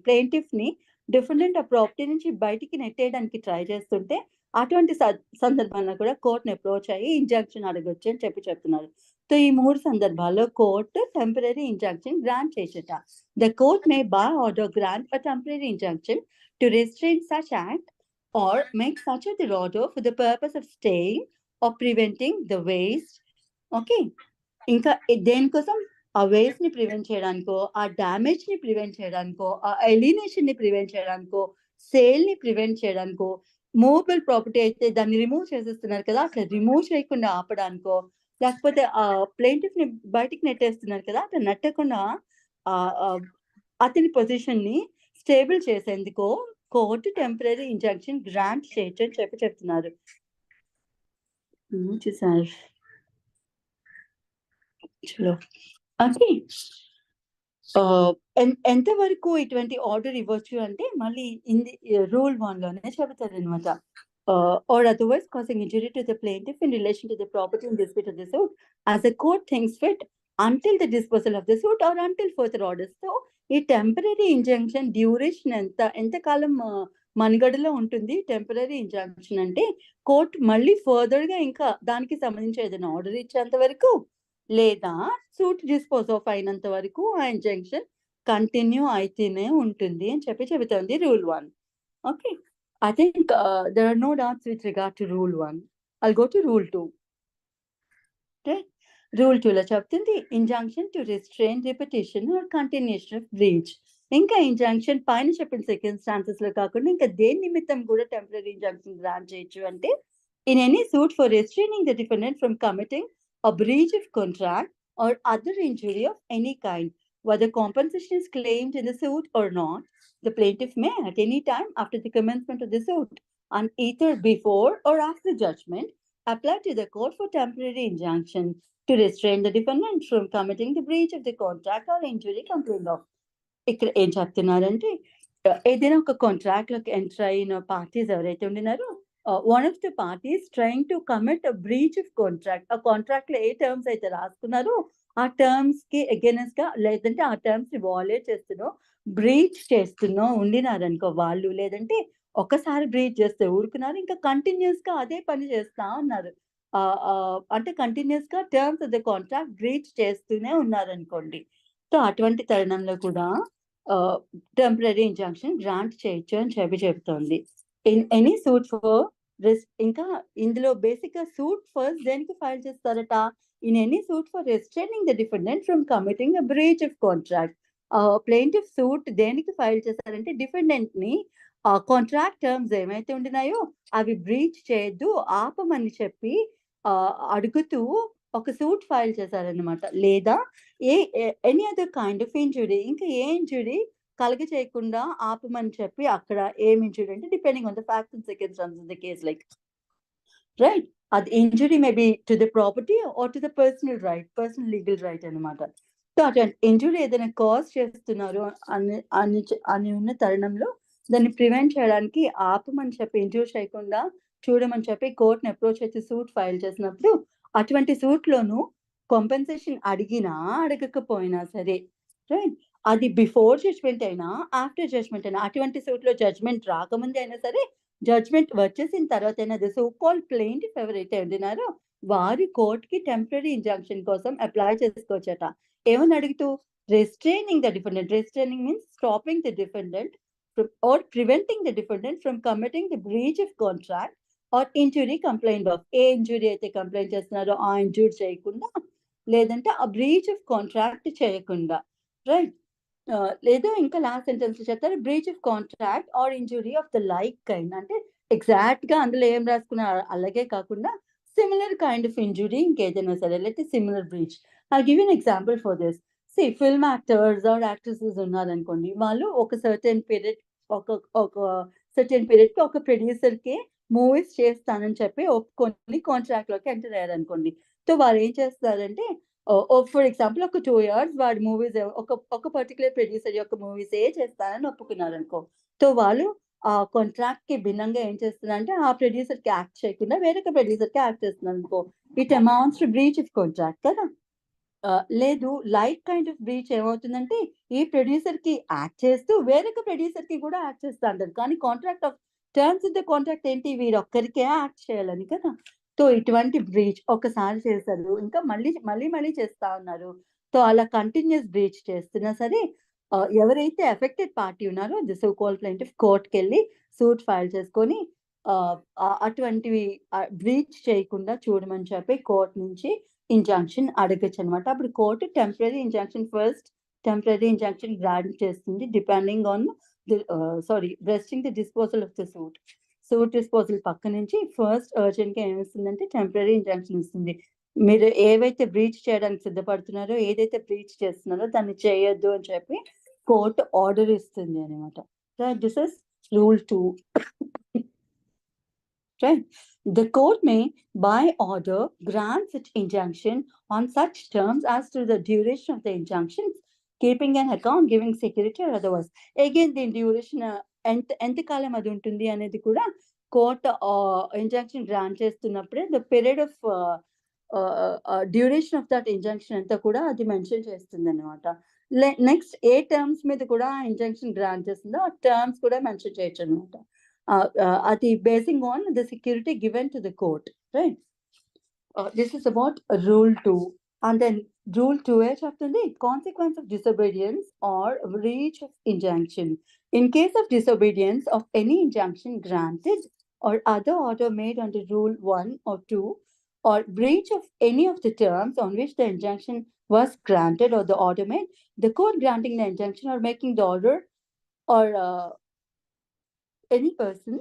ప్లేంటిఫ్ ని డిఫెండెంట్ ఆ ప్రాపర్టీ నుంచి బయటికి నెట్టేయడానికి ట్రై చేస్తుంటే అటువంటి సందర్భంలో కూడా కోర్టుని అప్రోచ్ అయ్యి ఇంజంక్షన్ అడగొచ్చు అని చెప్తున్నారు. సో ఈ 3 సందర్భాల్లో కోర్టు టెంపరరీ ఇంజంక్షన్ గ్రాంట్ చేసేట. The court may by order grant a temporary injunction to restrain such act or make such a order for the purpose of staying or preventing the waste. Okay. ఇంకా దేనికోసం ఆ waste ని prevent చేయడానికో, ఆ damage ని prevent చేయడానికో, ఆ alienation ని ప్రివెంట్ చేయడానికో, సేల్ ని ప్రివెంట్ చేయడానికో, మూవబుల్ ప్రాపర్టీ అయితే దాన్ని రిమూవ్ చేసేస్తున్నారు కదా అట్లా రిమూవ్ చేయకుండా ఆపడానికో, లేకపోతే ఆ ప్లేంటిఫ్ ని బయటికి నెట్టేస్తున్నారు కదా అట్లా నెట్టకుండా అతని పొజిషన్ ని స్టేబుల్ చేసేందుకో కోర్టు టెంపరరీ ఇంజంక్షన్ గ్రాంట్ చేయొచ్చు అని చెప్తున్నారు. చూసారు చలో. అంటే ఎంతవరకు ఇటువంటి ఆర్డర్ ఇవ్వచ్చు అంటే మళ్ళీ రూల్ 1 లోనే చెబుతారు అనమాట. Or otherwise causing injury to the plaintiff in relation to the property in dispute of the suit as the court thinks fit until the disposal of the suit or until further orders. So ఈ temporary injunction duration ఎంతకాలం మనుగడలో ఉంటుంది temporary injunction అంటే court మళ్ళీ further గా ఇంకా దానికి సంబంధించి ఏదైనా ఆర్డర్ ఇచ్చేంత వరకు లేదా సూట్ డిస్పోజ్ ఆఫ్ అయినంత వరకు ఆ ఇంజంక్షన్ కంటిన్యూ అయితేనే ఉంటుంది అని చెబుతుంది rule 1. Okay. I think there are no doubts with regard to rule 1. I'll go to rule 2. Okay. Rule 2 లో చెప్తుంది injunction to restrain repetition or continuation of breach. ఇంకా ఇంజంక్షన్ పైన చెప్పిన circumstances లో కాకుండా ఇంకా దేని నిమిత్తం కూడా టెంపరరీ ఇంజంక్షన్ గ్రాంట్ చేయొచ్చు అంటే in any suit for restraining the defendant from committing a breach of contract or other injury of any kind, whether compensation is claimed in the suit or not, the plaintiff may at any time after the commencement of the suit and either before or after judgment apply to the court for temporary injunction to restrain the defendant from committing the breach of the contract or injury complained of. ఇక్కడ ఏం చెప్తున్నారంటే ఏదైనా ఒక contract లోకి enter అయిన parties ఎవరైతే ఉండినారో one of the parties trying to commit a breach of contract, ఆ contract లో ఏ టర్మ్స్ అయితే రాసుకున్నారో ఆ టర్మ్స్ కి అగైనెస్ట్ గా లేదంటే ఆ టర్మ్స్ ని వాలేట్ చేస్తున్నో బ్రీచ్ చేస్తున్నో ఉండినారనుకో వాళ్ళు, లేదంటే ఒకసారి బ్రీచ్ చేస్తే ఊరుకున్నారు ఇంకా కంటిన్యూస్ గా అదే పని చేస్తా ఉన్నారు, అంటే కంటిన్యూస్ గా terms of the contract breach చేస్తూనే ఉన్నారనుకోండి. సో అటువంటి తరుణంలో కూడా టెంపరరీ ఇంజంక్షన్ గ్రాంట్ చేయొచ్చు అని చెప్తోంది. ఇన్ ఎనీ సూట్ ఫర్ ఇంకా ఇందులో బేసిక్ గా సూట్ ఫస్ట్ దేనికి ఫైల్ చేస్తారట, in any suit for restraining the defendant from committing a breach of contract. Plaintiff suit దేనికి ఫైల్ చేస్తారంటే డిఫెండెంట్ ని కాంట్రాక్ట్ టర్మ్స్ ఏమైతే ఉండినాయో అవి బ్రీచ్ చేయొద్దు ఆపమని చెప్పి అడుగుతూ ఒక సూట్ ఫైల్ చేశారనమాట. లేదా any other kind of injury, ఇంకా ఏ ఇంజురీ కలగ చేయకుండా ఆపమని చెప్పి అక్కడ ఏం ఇంజురీ అంటే depending on the facts and circumstances of the case, like right. అది injury maybe to the property or to the personal right, personal legal right అనమాట. సో అటువంటి ఇంజురీ ఏదైనా కాజ్ చేస్తున్నారు అని ఉన్న తరుణంలో దాన్ని ప్రివెంట్ చేయడానికి ఆపమని చెప్పి, ఇంజూర్ చేయకుండా చూడమని చెప్పి కోర్టుని అప్రోచ్ అయితే సూట్ ఫైల్ చేసినప్పుడు అటువంటి సూట్లోను కాంపెన్సేషన్ అడిగినా అడగకపోయినా సరే, రైట్, అది బిఫోర్ జడ్జ్మెంట్ అయినా ఆఫ్టర్ జడ్జ్మెంట్ అయినా, అటువంటి సూట్లో జడ్జ్మెంట్ రాకముందే అయినా సరే, జడ్జ్మెంట్ వచ్చేసిన తర్వాత అయినా, ద సో కాల్డ్ ప్లెయింటిఫ్ ఎవరైతే ఉంటున్నారో వారి కోర్టుకి టెంపరరీ ఇంజంక్షన్ కోసం అప్లై చేసుకోవచ్చట. ఏమని అడుగుతూ, restraining the defendant. Restraining means stopping the defendant or preventing the defendant from committing the breach of contract or injury complained of. ఏ ఇంజురీ అయితే కంప్లైంట్ చేస్తున్నారో ఆ ఇంజూరీ చేయకుండా, లేదంటే ఆ బ్రీచ్ ఆఫ్ కాంట్రాక్ట్ చేయకుండా, రైట్. లేదు ఇంకా లాస్ట్ సెంటెన్స్ చెప్తారు, breach of contract or injury of the like kind. అంటే ఎగ్జాక్ట్ గా అందులో ఏం రాసుకున్నారు అలాగే కాకుండా సిమిలర్ కైండ్ ఆఫ్ ఇంజురీ ఇంకేదైనా సరే, లేకపోతే similar breach. I give an example for this. See film actors or actresses ఉన్నారనుకోండి, వాళ్ళు ఒక సర్టెన్ పీరియడ్ కి ఒక ప్రొడ్యూసర్ కి మూవీస్ చేస్తానని చెప్పి ఒప్పుకొని కాంట్రాక్ట్ లోకి ఎంటర్ అయ్యారనుకోండి. సో వాళ్ళు ఏం చేస్తారంటే, ఫర్ ఎగ్జాంపుల్ ఒక 2 years వాడి మూవీస్ ఒక పర్టికులర్ ప్రొడ్యూసర్ యొక్క మూవీస్ చేస్తానని ఒప్పుకున్నారు అనుకో. సో వాళ్ళు ఆ కాంట్రాక్ట్ కి భిన్నంగా ఏం చేస్తున్నారంటే ఆ ప్రొడ్యూసర్ కి యాక్ట్ చేయకుండా వేరొక ప్రొడ్యూసర్ కి యాక్ట్ చేస్తున్నారు అనుకో. It amounts to breach of contract కదా. లేదు, లైక్ కైండ్ ఆఫ్ బ్రీచ్ ఏమవుతుందంటే ఈ ప్రొడ్యూసర్ కి యాక్ట్ చేస్తూ వేరొక ప్రొడ్యూసర్ కి కూడా యాక్ట్ చేస్తా అంటారు. కానీ contract of terms of the contract ఏంటి, వీరొక్కరికే యాక్ట్ చేయాలని కదా. సో ఇటువంటి బ్రీచ్ ఒకసారి చేశారు, ఇంకా మళ్ళీ చేస్తా ఉన్నారు. సో అలా కంటిన్యూస్ బ్రీచ్ చేస్తున్నా సరే, ఎవరైతే ఎఫెక్టెడ్ పార్టీ ఉన్నారో ది సో కాల్డ్ ప్లెయింటిఫ్ కోర్టుకి వెళ్ళి సూట్ ఫైల్ చేసుకొని అటువంటివి బ్రీచ్ చేయకుండా చూడమని చెప్పి కోర్టు నుంచి ఇంజంక్షన్ అడగచ్చు అనమాట. అప్పుడు కోర్టు టెంపరరీ ఇంజంక్షన్ గ్రాంట్ చేస్తుంది, depending on resting the disposal of the suit disposal పక్క నుంచి ఫస్ట్ అర్జెంట్ గా ఏమిస్తుందంటే టెంపరరీ ఇంజంక్షన్ ఇస్తుంది. మీరు ఏవైతే బ్రీచ్ చేయడానికి సిద్ధపడుతున్నారో, ఏదైతే బ్రీచ్ చేస్తున్నారో దాన్ని చేయొద్దు అని చెప్పి కోర్టు ఆర్డర్ ఇస్తుంది అనమాట. This is rule 2. Right. The court may, by order, grant such injunction on such terms as to the duration of the injunction, keeping an account, giving security or otherwise. Again, the duration ఎంత కాలం అది ఉంటుంది అనేది కూడా court injunction grant చేస్తున్నప్పుడే the period of duration of that injunction అంతా కూడా అది mention చేస్తుంది అనమాట. నెక్స్ట్ ఏ టర్మ్స్ మీద కూడా ఇంజంక్షన్ గ్రాంట్ చేస్తుందో ఆ టర్మ్స్ కూడా మెన్షన్ చేయొచ్చు అనమాట. అది basing on the security given to the court, right? This is about rule 2. And then rule 2A చెప్తుంది, consequence of disobedience or breach of injunction. In case of disobedience of any injunction granted or other order made under rule 1 or 2, or breach of any of the terms on which the injunction was granted or the order made, the court granting the injunction or making the order or any person,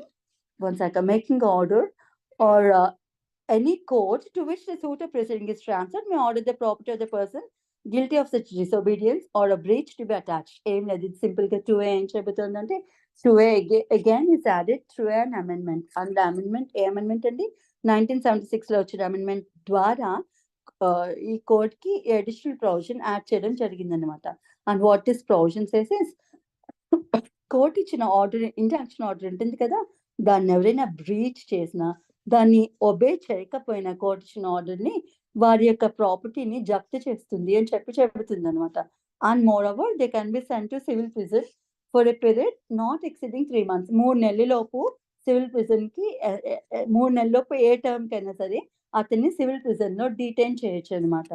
making order or any court to which the suit of proceeding is transferred may order the property of the person guilty of such disobedience or a breach to be attached. Aim అది simple గా 2A ఏం చెబుతుందంటే 2A again is added through an amendment. And amendment A amendment అండి, 1976 లో వచ్చిన amendment ద్వారా ఈ court కి అడిషనల్ ప్రొవిజన్ యాడ్ చేయడం జరిగిందనమాట. And what this provision says, court ఇచ్చిన ఆర్డర్, ఇంజంక్షన్ ఆర్డర్ ఉంటుంది కదా, దాన్ని ఎవరైనా బ్రీచ్ చేసినా, దాన్ని ఒబే చేయకపోయినా కోర్టు ఇచ్చిన ఆర్డర్ ని వారి యొక్క ప్రాపర్టీని జప్తు చేస్తుంది అని చెబుతుంది అనమాట. And moreover they can be sent to civil prison for a period not exceeding 3 months. 3 నెలలలోపు సివిల్ ప్రిజన్ కి 3 నెలలలోపు ఏ టర్మ్ కైనా సరే అతన్ని సివిల్ ప్రిజన్ లో డీటైన్ చేయొచ్చు అనమాట,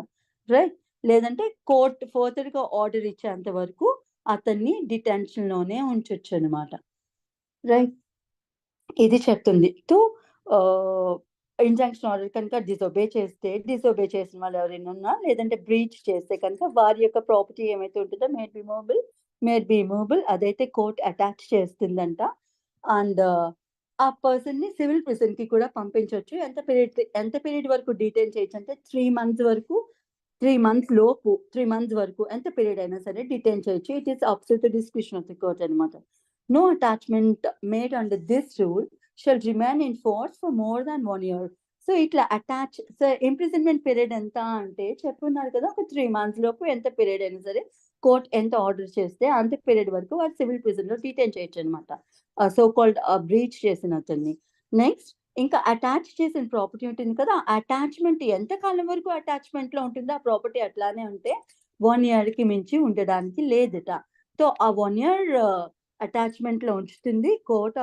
రైట్. లేదంటే కోర్టు ఫర్దర్ గా ఆర్డర్ ఇచ్చేంత వరకు అతన్ని డిటెన్షన్ లోనే ఉంచొచ్చు అనమాట, రైట్. ఇది చెప్తుంది. తో ఇంజంక్షన్ ఆర్డర్ కనుక డిసోబే చేసిన వాళ్ళు ఎవరైనా ఉన్నా, లేదంటే బ్రీచ్ చేస్తే కనుక వారి యొక్క ప్రాపర్టీ ఏమైతే ఉంటుందో మేడ్ బి మూవబుల్ అదైతే కోర్ట్ అటాచ్ చేస్తుందంట. అండ్ ఆ పర్సన్ ని సివిల్ ప్రిజన్ కి కూడా పంపించవచ్చు. ఎంత పీరియడ్ వరకు డీటైన్ చేయొచ్చు అంటే 3 months వరకు, 3 months వరకు ఎంత పీరియడ్ అయినా సరే డిటైన్ చేయొచ్చు. It is up to the description of the court అనమాట. No attachment made under this rule shall remain in force for more than 1 year. So ఇట్లా అటాచ్ సో ఇంప్రిజన్మెంట్ పీరియడ్ ఎంత అంటే చెప్పున్నారు కదా, ఒక 3 months లోపు ఎంత పీరియడ్ అయినా సరే కోర్ట్ ఎంత ఆర్డర్ చేస్తే అంత పీరియడ్ వరకు వాడు సివిల్ ప్రిజన్ లో డిటైన్ చేయొచ్చు అనమాట, సో కాల్డ్ బ్రీచ్ చేసిన అతన్ని. నెక్స్ట్ ఇంకా అటాచ్ చేసిన ప్రాపర్టీ ఉంటుంది కదా, అటాచ్మెంట్ ఎంత కాలం వరకు అటాచ్మెంట్ లో ఉంటుందో ఆ ప్రాపర్టీ అట్లానే ఉంటే 1 year కి మించి ఉండడానికి లేదట. సో ఆ 1 year అటాచ్మెంట్ లో ఉంచుతుంది కోర్ట్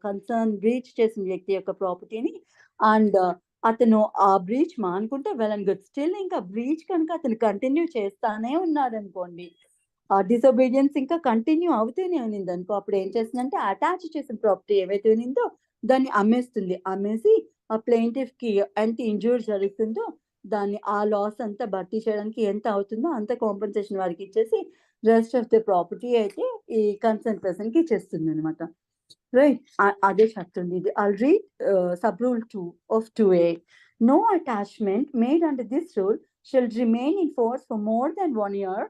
కన్సర్న్ బ్రీచ్ చేసిన వ్యక్తి యొక్క ప్రాపర్టీని. అండ్ అతను ఆ బ్రీచ్ మానుకుంటే వెల్ అండ్ గుడ్. స్టిల్ ఇంకా బ్రీచ్ కనుక అతను కంటిన్యూ చేస్తానే ఉన్నాడు అనుకోండి, ఆ డిసొబీడియన్స్ ఇంకా కంటిన్యూ అవుతూనే ఉన్నింది అనుకో, అప్పుడు ఏం చేస్తుందంటే అటాచ్ చేసిన ప్రాపర్టీ ఏవైతే ఉన్నిందో దాన్ని అమ్మేస్తుంది. అమ్మేసి ఆ ప్లెయింటిఫ్ కి ఎంత ఇంజూర్ జరుగుతుందో దాన్ని ఆ లాస్ అంతా భర్తీ చేయడానికి ఎంత అవుతుందో అంత కాంపెన్సేషన్ వారికి ఇచ్చేసి రెస్ట్ ఆఫ్ ద ప్రాపర్టీ అయితే ఈ కన్సర్న్ పర్సన్ కి ఇచ్చేస్తుంది అనమాట. రైట్, అదే చెప్తుంది ఇది. I'll read sub rule 2 of 2A. No attachment made under this rule shall remain in force for more than 1 year,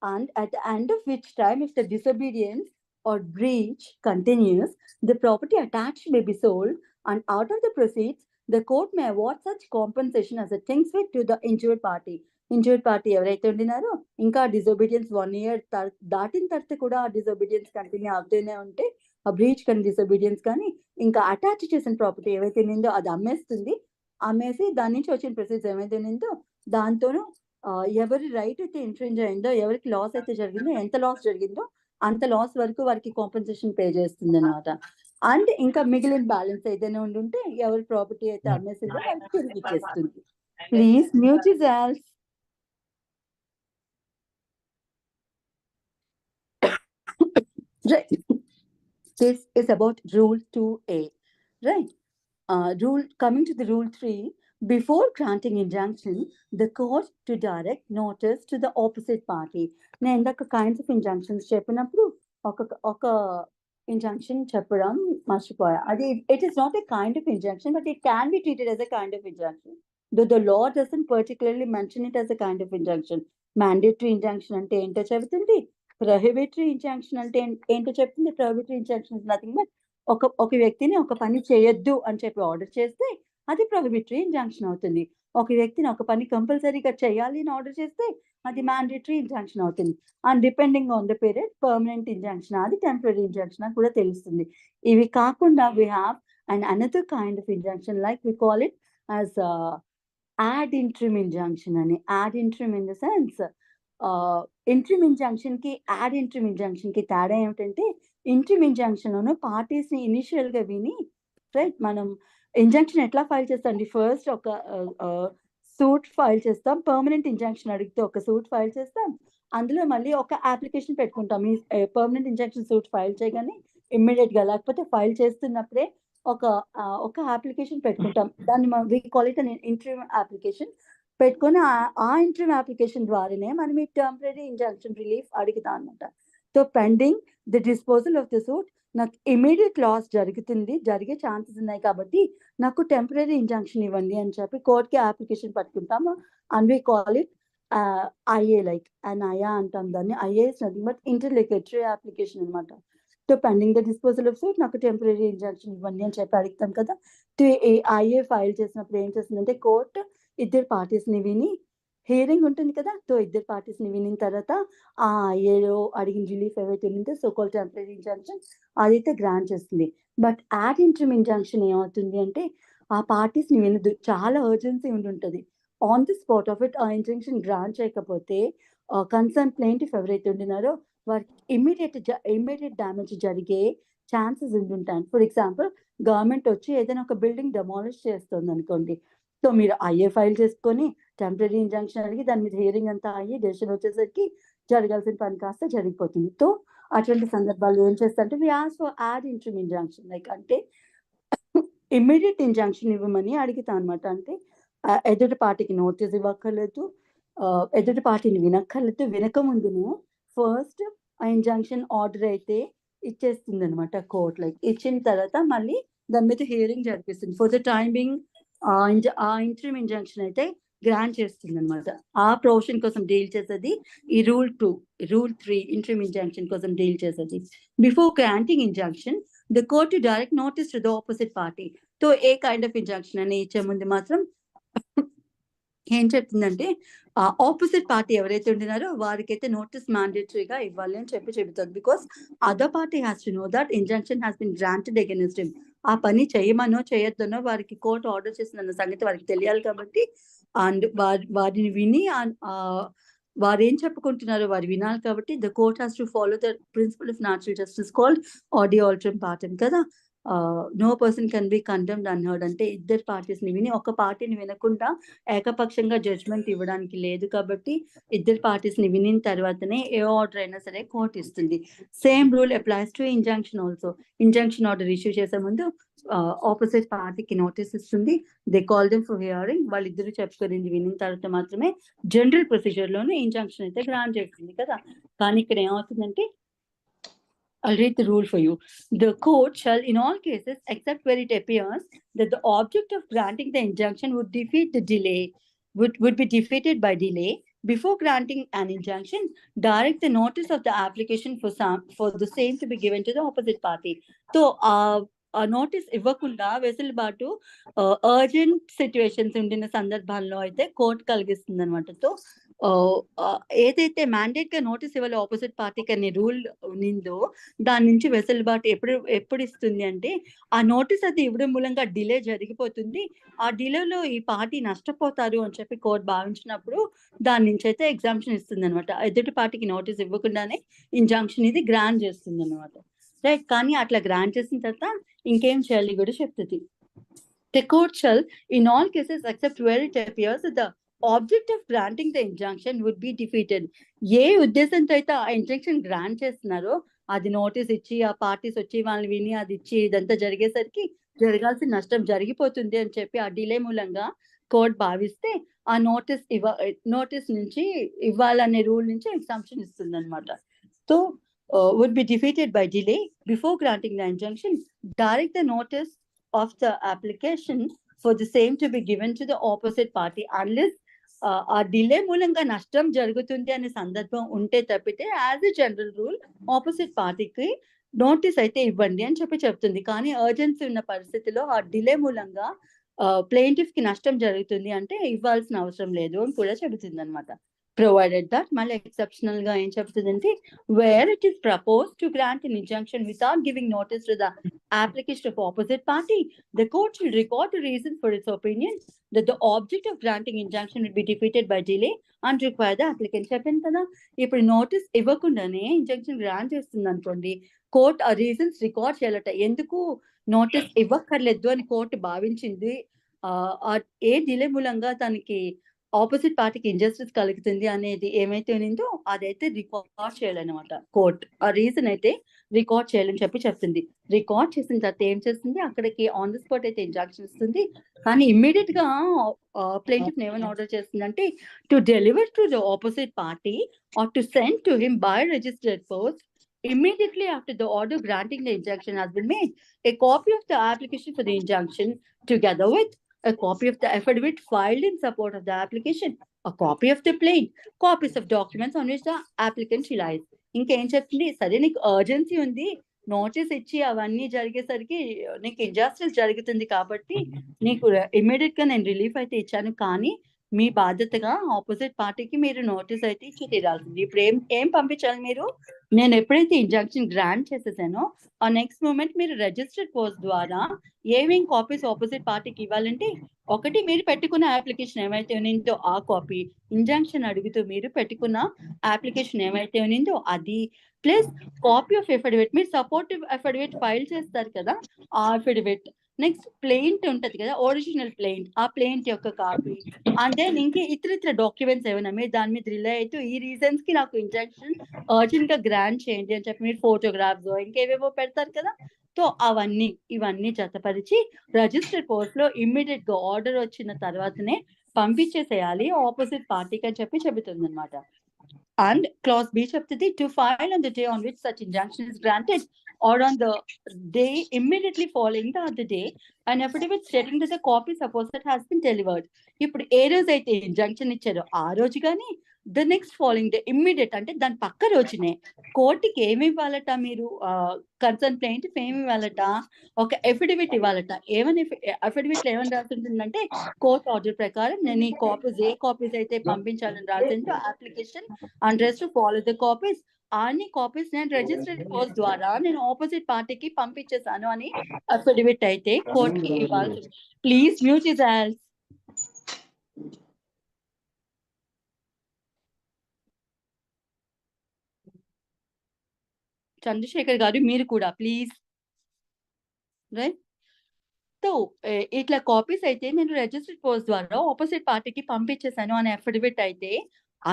and at the end of which time, if the disobedience or breach continues, the property attached may be sold, and out of the proceeds, the court may award such compensation as it thinks fit to the injured party. Injured party ఎవరైతే ఉండినారో ఇంకా disobedience 1 year దాటిన తర్వాత కూడా ఆ disobedience continue అవుతూనే ఉంటే, ఆ breach కానీ డిసోబీడియన్స్ కానీ ఇంకా అటాచ్ చేసిన ప్రాపర్టీ ఏవైతే ఉన్నిందో అది అమ్మేస్తుంది. అమ్మేసి దాని నుంచి వచ్చిన ప్రొసీడ్స్ ఏమైతే ఉన్నిందో దాంతోనూ ఎవరి రైట్ అయితే ఇన్ఫ్రింజ్ అయిందో, ఎవరికి లాస్ అయితే జరిగిందో, ఎంత లాస్ జరిగిందో అంత లాస్ వరకు వారికి కాంపెన్సేషన్ పే చేస్తుంది అనమాట. అండ్ ఇంకా మిగిలిన బ్యాలెన్స్ ఏదైనా ఉండుంటే ఎవరి ప్రాపర్టీ అయితే అమ్మేసిందో వాళ్ళకి తిరిగి ఇచ్చేస్తుంది. Please mute yourself. Right. This is about rule 2A. Right. Coming to the rule 3, before granting injunction, the court to direct notice to the opposite party. నేను ఇందాక kinds of injunctions చెప్పినప్పుడు ఒక injunction చెప్పడం మర్చిపోయా. అది it is not a kind of injunction, but it can be treated as a kind of injunction. Though the law doesn't particularly mention it as a kind of injunction. Mandatory injunction అంటే ఏంటో చెబుతుంది, prohibitory injunction అంటే ఏంటో చెప్తుంది. prohibitory injunction is nothing but ఒక వ్యక్తిని ఒక పని చేయొద్దు అని చెప్పి ఆర్డర్ చేస్తే అది ప్రొహిబిటరీ ఇంజంక్షన్ అవుతుంది. ఒక వ్యక్తిని ఒక పని కంపల్సరీగా చేయాలి అని ఆర్డర్ చేస్తే అది మ్యాండేటరీ ఇంజంక్షన్ అవుతుంది. And depending on the period permanent injunction, అది టెంపరరీ ఇంజంక్షన్ కూడా తెలుస్తుంది. ఇవి కాకుండా we have another kind of injunction, like we call it as ad interim injunction అని. ad interim in the sense interim injunction కి ad interim injunction కి తేడా ఏమిటంటే, ఇంట్రిమ్ ఇంజంక్షన్ లోను పార్టీస్ ని ఇనిషియల్ గా విని, రైట్, మనం ఇంజంక్షన్ ఎట్లా ఫైల్ చేస్తాం, ఫస్ట్ ఒక సూట్ ఫైల్ చేస్తాం. పర్మనెంట్ ఇంజంక్షన్ అడిగితే ఒక సూట్ ఫైల్ చేస్తాం, అందులో మళ్ళీ ఒక అప్లికేషన్ పెట్టుకుంటాం. ఈ పర్మనెంట్ ఇంజంక్షన్ సూట్ ఫైల్ చేయగానే ఇమ్మీడియట్ గా, లేకపోతే ఫైల్ చేస్తున్నప్పుడే ఒక అప్లికేషన్ పెట్టుకుంటాం. దాన్ని మనం we call it an interim application పెట్టుకొని ఆ ఇంట్రిమ్ అప్లికేషన్ ద్వారానే మనం ఈ టెంపరరీ ఇంజంక్షన్ రిలీఫ్ అడుగుతాం అనమాట. So pending the disposal of the suit, నాకు ఇమీడియట్ లాస్ జరిగే ఛాన్సెస్ ఉన్నాయి కాబట్టి నాకు టెంపరరీ ఇంజంక్షన్ ఇవ్వండి అని చెప్పి కోర్టుకి అప్లికేషన్ పట్టుకుంటాము. And we call it IA, like and IA అంటాం దాన్ని. IA is nothing but interlocutory application అనమాట. So pending the disposal of suit, నాకు టెంపరరీ ఇంజంక్షన్ ఇవ్వండి అని చెప్పి అడుగుతాం కదా. ఐఏ ఫైల్ చేసినప్పుడు ఏం చేస్తుందంటే, కోర్టు ఇద్దరు పార్టీస్ ని విని, హియరింగ్ ఉంటుంది కదా, సో ఇద్దరు పార్టీస్ ని వినిన తర్వాత ఆ ఐఏలో అడిగిన రిలీఫ్ ఏవైతే ఉందో సో కాల్ టెంపరరీ ఇంజంక్షన్ అదైతే గ్రాంట్ చేస్తుంది. బట్ యాడ్ ఇంట్రిమ్ ఇంజంక్షన్ ఏమవుతుంది అంటే, ఆ పార్టీస్ ని వినదు, చాలా అర్జెన్సీ ఉండుంటది. On the spot of it ఆ ఇంజంక్షన్ గ్రాంట్ చేయకపోతే కన్సర్న్ ప్లెయింటిఫ్ ఎవరైతే ఉండినారో వారికి ఇమ్మీడియట్ డ్యామేజ్ జరిగే ఛాన్సెస్ ఉంటుంటాయి. ఫర్ ఎగ్జాంపుల్, గవర్నమెంట్ వచ్చి ఏదైనా ఒక బిల్డింగ్ డెమాలిష్ చేస్తుంది అనుకోండి, సో మీరు ఐఏ ఫైల్ చేసుకొని టెంపరరీ ఇంజంక్షన్ అడిగి దాని మీద హియరింగ్ అంతా అయ్యి డెసిషన్ వచ్చేసరికి జరగాల్సిన పని కాస్త జరిగిపోతుంది. సో అటువంటి సందర్భాలు ఏం చేస్తారంటే we ask for ad interim injunction, like అంటే ఇమ్మీడియట్ ఇంజంక్షన్ ఇవ్వమని అడుగుతాం అనమాట. అంటే ఎదుటి పార్టీకి నోటీస్ ఇవ్వక్కర్లేదు, ఎదుటి పార్టీని వినక్కర్లేదు, వినకముందును ఫస్ట్ ఆ ఇంజంక్షన్ ఆర్డర్ అయితే ఇచ్చేస్తుంది అనమాట కోర్ట్. లైక్ ఇచ్చిన తర్వాత మళ్ళీ దాని మీద హియరింగ్ జరిపిస్తుంది. ఫర్ ద టైమింగ్ ఆ ఇంట్రిమ్ ఇంజంక్షన్ అయితే గ్రాంట్ చేస్తుంది అనమాట. ఆ ప్రొవిజన్ కోసం డీల్ చేసేది ఈ రూల్ 3 ఇంట్రిమ్ ఇంజంక్షన్ కోసం డీల్ చేసేది. Before granting injunction, the court to direct notice to the opposite party. So so A kind of injunction అని ఇచ్చే ముందు మాత్రం ఏం చెప్తుందంటే ఆపోజిట్ పార్టీ ఎవరైతే ఉంటున్నారో వారికైతే నోటీస్ మ్యాండేటరీగా ఇవ్వాలి అని చెబుతుంది. Because other party has to know that injunction has been granted against him. ఆ పని చేయమనో చేయొద్దనో వారికి కోర్టు ఆర్డర్ చేసిన సంగతి వారికి తెలియాలి కాబట్టి, అండ్ వారిని విని వారు ఏం చెప్పుకుంటున్నారో వారు వినాలి కాబట్టి the court has to follow the principle of natural justice called audi alteram partem కదా. No person can be condemned unheard అంటే ఇద్దరు పార్టీస్ ని విని ఒక పార్టీని వినకుండా ఏకపక్షంగా జడ్జ్మెంట్ ఇవ్వడానికి లేదు కాబట్టి ఇద్దరు పార్టీస్ ని వినిన తర్వాతనే ఏ ఆర్డర్ అయినా సరే కోర్టు ఇస్తుంది. Same rule applies to injunction also. Injunction order issue చేసే ముందు ఆపోజిట్ పార్టీకి నోటీస్ ఇస్తుంది. They call them for hearing. వాళ్ళిద్దరు చెప్పుకునేది వినిన తర్వాత మాత్రమే జనరల్ ప్రొసీజర్ లోనే ఇంజంక్షన్ అయితే గ్రాంట్ చేస్తుంది కదా. కానీ ఇక్కడ ఏమవుతుందంటే, I'll read the rule for you. The court shall, in all cases, except where it appears that the object of granting the injunction would be defeated by delay, before granting an injunction, direct the notice of the application for the same to be given to the opposite party. So, ఆ notice ఇవ్వకుండా వెసులుబాటు urgent situations ఉండిన సందర్భాల్లో అయితే court కలిగిస్తుంది అనమాట. So ఏదైతే mandate గా నోటీస్ ఇవ్వాలి ఆపోజిట్ పార్టీకి అనే రూల్ ఉందో దాని నుంచి వెసులుబాటు ఎప్పుడు ఇస్తుంది అంటే, ఆ నోటీస్ అది ఇవ్వడం మూలంగా డిలే జరిగిపోతుంది, ఆ డిలేలో ఈ పార్టీ నష్టపోతారు అని చెప్పి కోర్టు భావించినప్పుడు దాని నుంచి అయితే ఎగ్జామ్షన్ ఇస్తుంది అనమాట. ఎదుటి పార్టీకి నోటీస్ ఇవ్వకుండానే ఇంజంక్షన్ ఇది గ్రాంట్ చేస్తుంది అనమాట. రైట్. కానీ అట్లా గ్రాంట్ చేసిన తర్వాత ఇంకేం చేయాలి కూడా చెప్తుంది. The court shall, in all cases except where it appears that the object of granting the injunction would be defeated. ఏ ఉద్దేశంతో అయితే ఆ ఇంజంక్షన్ గ్రాంట్ చేస్తున్నారో అది నోటీస్ ఇచ్చి ఆ పార్టీస్ వచ్చి వాళ్ళని విని అది ఇచ్చి ఇదంతా జరిగేసరికి జరగాల్సిన నష్టం జరిగిపోతుంది అని చెప్పి ఆ డిలే మూలంగా కోర్టు భావిస్తే ఆ నోటీస్ నుంచి ఇవ్వాలనే రూల్ నుంచి ఎగ్జామ్షన్ ఇస్తుంది అనమాట. So would be defeated by delay, before granting the injunction, direct the notice of the application for the same to be given to the opposite party unless ఆ delay మూలంగా నష్టం జరుగుతుంది అనే సందర్భం ఉంటే తప్పితే as a general rule opposite పార్టీకి notice అయితే ఇవ్వండి అని చెప్తుంది. కానీ అర్జెన్సీ ఉన్న పరిస్థితిలో ఆ డిలే మూలంగా ప్లెయింటిఫ్ కి నష్టం జరుగుతుంది అంటే ఇవ్వాల్సిన అవసరం లేదు అని కూడా చెబుతుంది అనమాట. Provided that, మళ్ళీ ఎక్సెప్షనల్ గా ఏం చెప్తుందంటే, where it is proposed to grant an injunction without giving notice to the application of opposite party, the court should record the reason for its opinion that the object of granting injunction will be defeated by delay and require the applicant. చెప్పింది కదా, ఇప్పుడు notice ఇవ్వకుండానే injunction grant చేస్తుంది అనుకోండి, court ఆ reasons record చేయాలట. ఎందుకు notice ఇవ్వక్కర్లేదు అని కోర్టు భావించింది, ఏ డిలే మూలంగా తనకి ఆపోజిట్ పార్టీకి ఇంజస్టిస్ కలుగుతుంది అనేది ఏమైతే ఉన్నిందో అదైతే రికార్డ్ చేయాలన్నమాట. కోర్ట్ ఆ రీజన్ అయితే రికార్డ్ చేయాలని చెప్తుంది. రికార్డ్ చేసిన తర్వాత ఏం చేస్తుంది, అక్కడికి ఆన్ ది స్పాట్ అయితే ఇంజంక్షన్ ఇస్తుంది. కానీ ఇమ్మీడియట్ గా ప్లెయింటిఫ్ ఏమైనా ఆర్డర్ చేస్తుందంటే, to deliver to the opposite party or to send to him by registered post immediately after the order granting the injunction has been made, a copy of the application for the injunction together with a copy of the affidavit filed in support of the application, a copy of the plaint, copies of documents on which the applicant relies. ఇంకేం చెప్తుంది, సరే నీకు urgency ఉంది, notice ఇచ్చి అవన్నీ జరిగేసరికి నీకు injustice జరుగుతుంది కాబట్టి నీకు ఇమ్మీడియట్ గా నేను రిలీఫ్ అయితే ఇచ్చాను, కానీ మీ బాధ్యతగా ఆపోజిట్ పార్టీకి మీరు నోటీస్ అయితే ఇచ్చి తీరాల్సింది. ఇప్పుడు ఏం పంపించాలి మీరు, నేను ఎప్పుడైతే ఇంజంక్షన్ గ్రాంట్ చేసేసానో ఆ నెక్స్ట్ మూమెంట్ మీరు రిజిస్టర్డ్ పోస్ట్ ద్వారా ఏమేం కాపీస్ ఆపోజిట్ పార్టీకి ఇవ్వాలంటే, ఒకటి మీరు పెట్టుకున్న అప్లికేషన్ ఏమైతే ఉన్నిందో ఆ కాపీ, ఇంజంక్షన్ అడుగుతూ మీరు పెట్టుకున్న అప్లికేషన్ ఏమైతే ఉన్నిందో అది, ప్లస్ కాపీ ఆఫ్ అఫిడవిట్, మీరు సపోర్టివ్ అఫిడవిట్ ఫైల్ చేస్తారు కదా ఆ అఫిడవిట్, నెక్స్ట్ ప్లెయింట్ ఉంటది కదా ఒరిజినల్ ప్లెయింట్, ఆ ప్లెయింట్ యొక్క కాపీ, అండ్ దెన్ ఇంకే ఇతర డాక్యుమెంట్స్ ఏమైనా మీరు దాని మీద రిలే అయితే ఈ రీజన్స్ కి నాకు ఇంజంక్షన్ అర్జెంట్ గా గ్రాంట్ చేయండి అని చెప్పి మీరు ఫోటోగ్రాఫ్స్ ఇంకేవేవో పెడతారు కదా. సో ఇవన్నీ జతపరిచి రిజిస్టర్డ్ పోస్ట్ లో ఇమ్మీడియట్ గా ఆర్డర్ వచ్చిన తర్వాతనే పంపించేసేయాలి ఆపోజిట్ పార్టీకి అని చెబుతుంది అనమాట. అండ్ క్లాస్ బి చెప్తుంది, to file on the day on which such injunction is granted or on the day immediately following the other day an affidavit stating that the copy supposed has been delivered. ఇప్పుడు ఏ రోజు అయితే injunction ఇచ్చారో ఆ రోజు కానీ the next following day immediate అంటే దాని పక్క రోజునే కోర్టుకి ఏమి ఇవ్వాలట, మీరు కన్సర్న్ ప్లేయింటిఫ్ ఏమి ఇవ్వాలట, ఒక ఎఫిడవిట్ ఇవ్వాలట. ఏమని అఫిడవిట్ ఏమని రాసింటుందంటే, కోర్ట్ ఆర్డర్ ప్రకారం నేను ఈ కాపీస్ ఏ కాపీస్ అయితే పంపించాలని రాసిందో application and rest follow the copies, అన్ని కాపీస్ నేను రిజిస్టర్డ్ పోస్ట్ ద్వారా నేను ఆపోజిట్ పార్టీకి పంపించేశాను అని అఫిడవిట్ అయితే కోర్టుకి ఇవ్వాల్సి. ప్లీజ్ మ్యూట్ యువర్ చంద్రశేఖర్ గారు మీరు కూడా ప్లీజ్. రైట్. సో ఇట్లా కాపీస్ అయితే నేను రిజిస్టర్డ్ పోస్ట్ ద్వారా ఆపోజిట్ పార్టీకి పంపించేశాను అనే అఫిడవిట్ అయితే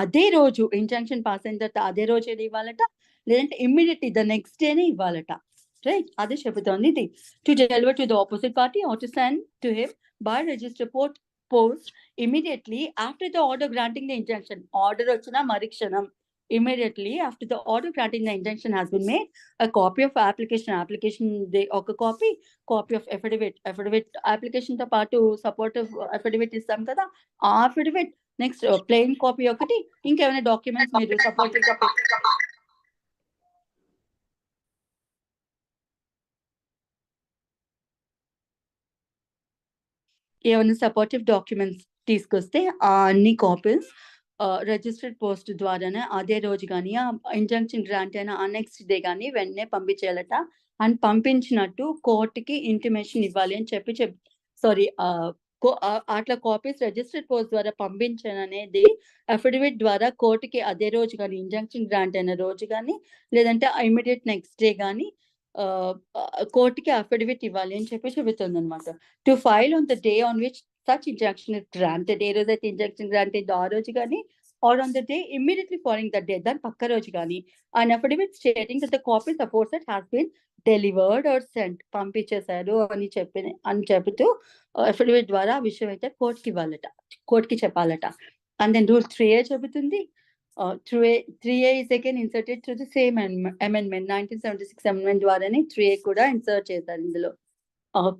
అదే రోజు ఇంజంక్షన్ పాస్ అయిన తర్వాత అదే రోజు ఇవ్వాలట, లేదంటే ఇమ్మీడియట్లీ ద నెక్స్ట్ డేనే ఇవ్వాలట. రైట్, అదే చెబుతోంది ఇది. To deliver to the opposite party or to send to him by register post immediately after the order granting the injunction. Order వచ్చిన మరుక్షణం immediately after the order granting the injunction has been made, a copy of application ఒక copy of affidavit application తో పాటు supportive affidavit ఇస్తాం కదా, ఆ affidavit next plain copy ఒకటి, ఇంకేమైనా డాక్యుమెంట్స్ మీరు సపోర్టివ్ ఏమైనా సపోర్టివ్ డాక్యుమెంట్స్ తీసుకొస్తే ఆ అన్ని కాపీస్ రిజిస్టర్డ్ పోస్ట్ ద్వారానే అదే రోజు కానీ ఆ ఇంజంక్షన్ గ్రాంట్ అయినా ఆ నెక్స్ట్ డే కానీ వెంటనే పంపించేయాలట. అండ్ పంపించినట్టు కోర్టుకి ఇంటిమేషన్ ఇవ్వాలి అని సారీ అట్లా కాపీస్ రిజిస్టర్డ్ పోస్ట్ ద్వారా పంపించాననేది అఫిడవిట్ ద్వారా కోర్టుకి అదే రోజు కానీ ఇంజంక్షన్ గ్రాంట్ అయిన రోజు కానీ లేదంటే ఇమీడియట్ నెక్స్ట్ డే కానీ కోర్టుకి అఫిడవిట్ ఇవ్వాలి అని చెబుతుంది అనమాట. To file on the day on which such injunction is granted. ఏ రోజైతే ఇంజంక్షన్ గ్రాంట్ అయిందో ఆ రోజు కానీ or on the day immediately following that day, దాని పక్క రోజు కానీ an affidavit stating that the copies aforesaid has been delivered or sent, పంపించేశారు అని చెబుతూ అఫిడవిట్ ద్వారా ఆ విషయం అయితే కోర్టుకి చెప్పాలట. అండ్ దెన్ రూల్ 3A చెబుతుంది, 3A is again inserted through the same amendment 1976 amendment ద్వారానే 3A కూడా ఇన్సర్ట్ చేశారు ఇందులో.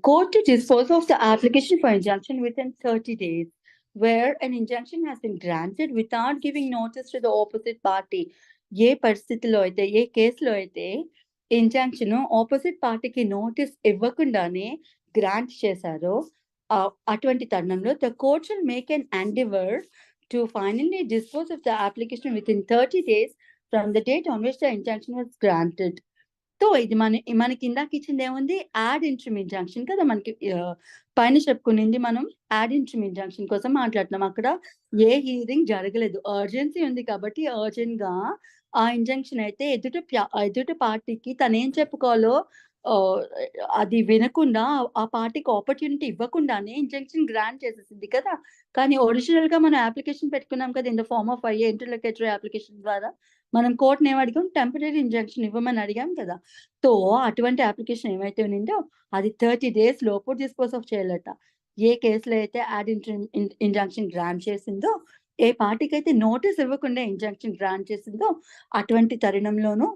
Court to dispose of the application for injunction within 30 days, where an injunction has been granted without giving notice to the opposite party. ఏ పరిస్థితిలో అయితే, ఏ కేసులో అయితే injunction opposite పార్టీకి notice ఇవ్వకుండానే గ్రాంట్ చేశారో అటువంటి తరుణంలో the court shall make an endeavor to finally dispose of the application within 30 days from the date on which the injunction was granted. So ఇది మనకి ఇందాక ఇచ్చింది ఏముంది, యాడ్ ఇంట్రిమ్ ఇంజంక్షన్ కదా. మనకి పైన చెప్పుకునింది మనం యాడ్ ఇంట్రిమ్ ఇంజంక్షన్ కోసం మాట్లాడుతున్నాం. అక్కడ ఏ హీరింగ్ జరగలేదు, అర్జెన్సీ ఉంది కాబట్టి అర్జెంట్ గా ఆ ఇంజంక్షన్ అయితే ఎదుటి పార్టీకి తను ఏం చెప్పుకోవాలో అది వినకుండా ఆ పార్టీకి ఆపర్చునిటీ ఇవ్వకుండానే ఇంజంక్షన్ గ్రాంట్ చేసేసింది కదా. కానీ ఒరిజినల్ గా మనం అప్లికేషన్ పెట్టుకున్నాం కదా in the form of interlocutory application ద్వారా మనం కోర్టుని ఏమడిగాం, టెంపరీ ఇంజంక్షన్ ఇవ్వమని అడిగాం కదా. సో అటువంటి అప్లికేషన్ ఏమైతే ఉందో అది 30 days లోపు డిస్పోజ్ ఆఫ్ చేయాలట. ఏ కేసులో అయితే యాడ్ ఇంజంక్షన్ గ్రాంట్ చేసిందో, ఏ పార్టీకి అయితే నోటీస్ ఇవ్వకుండా ఇంజంక్షన్ గ్రాంట్ చేసిందో అటువంటి తరుణంలోనూ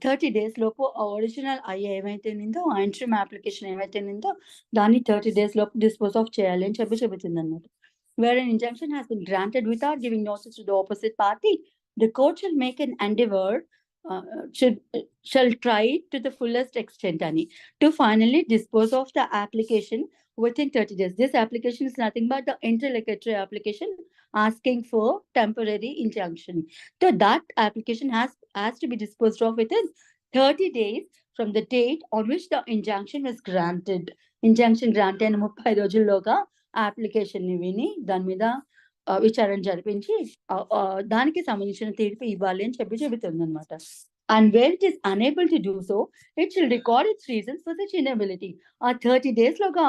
30 days లోపు ఒరిజినల్ ఏమైతే ఉందో ఆ ఇంట్రిమ్ అప్లికేషన్ ఏమైతే ఉందో దాన్ని 30 days లోపు డిస్పోజ్ ఆఫ్ చేయాలి అని చెబుతుంది అన్నమాట. Where an injunction has been granted without giving notice to the opposite party, the court shall make an endeavor, shall try to the fullest extent to finally dispose of the application within 30 days. This application is nothing but the interlocutory application asking for temporary injunction. So that application has to be disposed of within 30 days from the date on which the injunction was granted. Injunction granted అయిన 30 రోజుల్లోగా application ని విని దాని మీద విచారణ జరిపించి దానికి సంబంధించిన తీర్పు ఇవ్వాలి అని చెబుతుంది అనమాట. And where it is unable to do so, it shall record its reasons for such inability. 30 days లోగా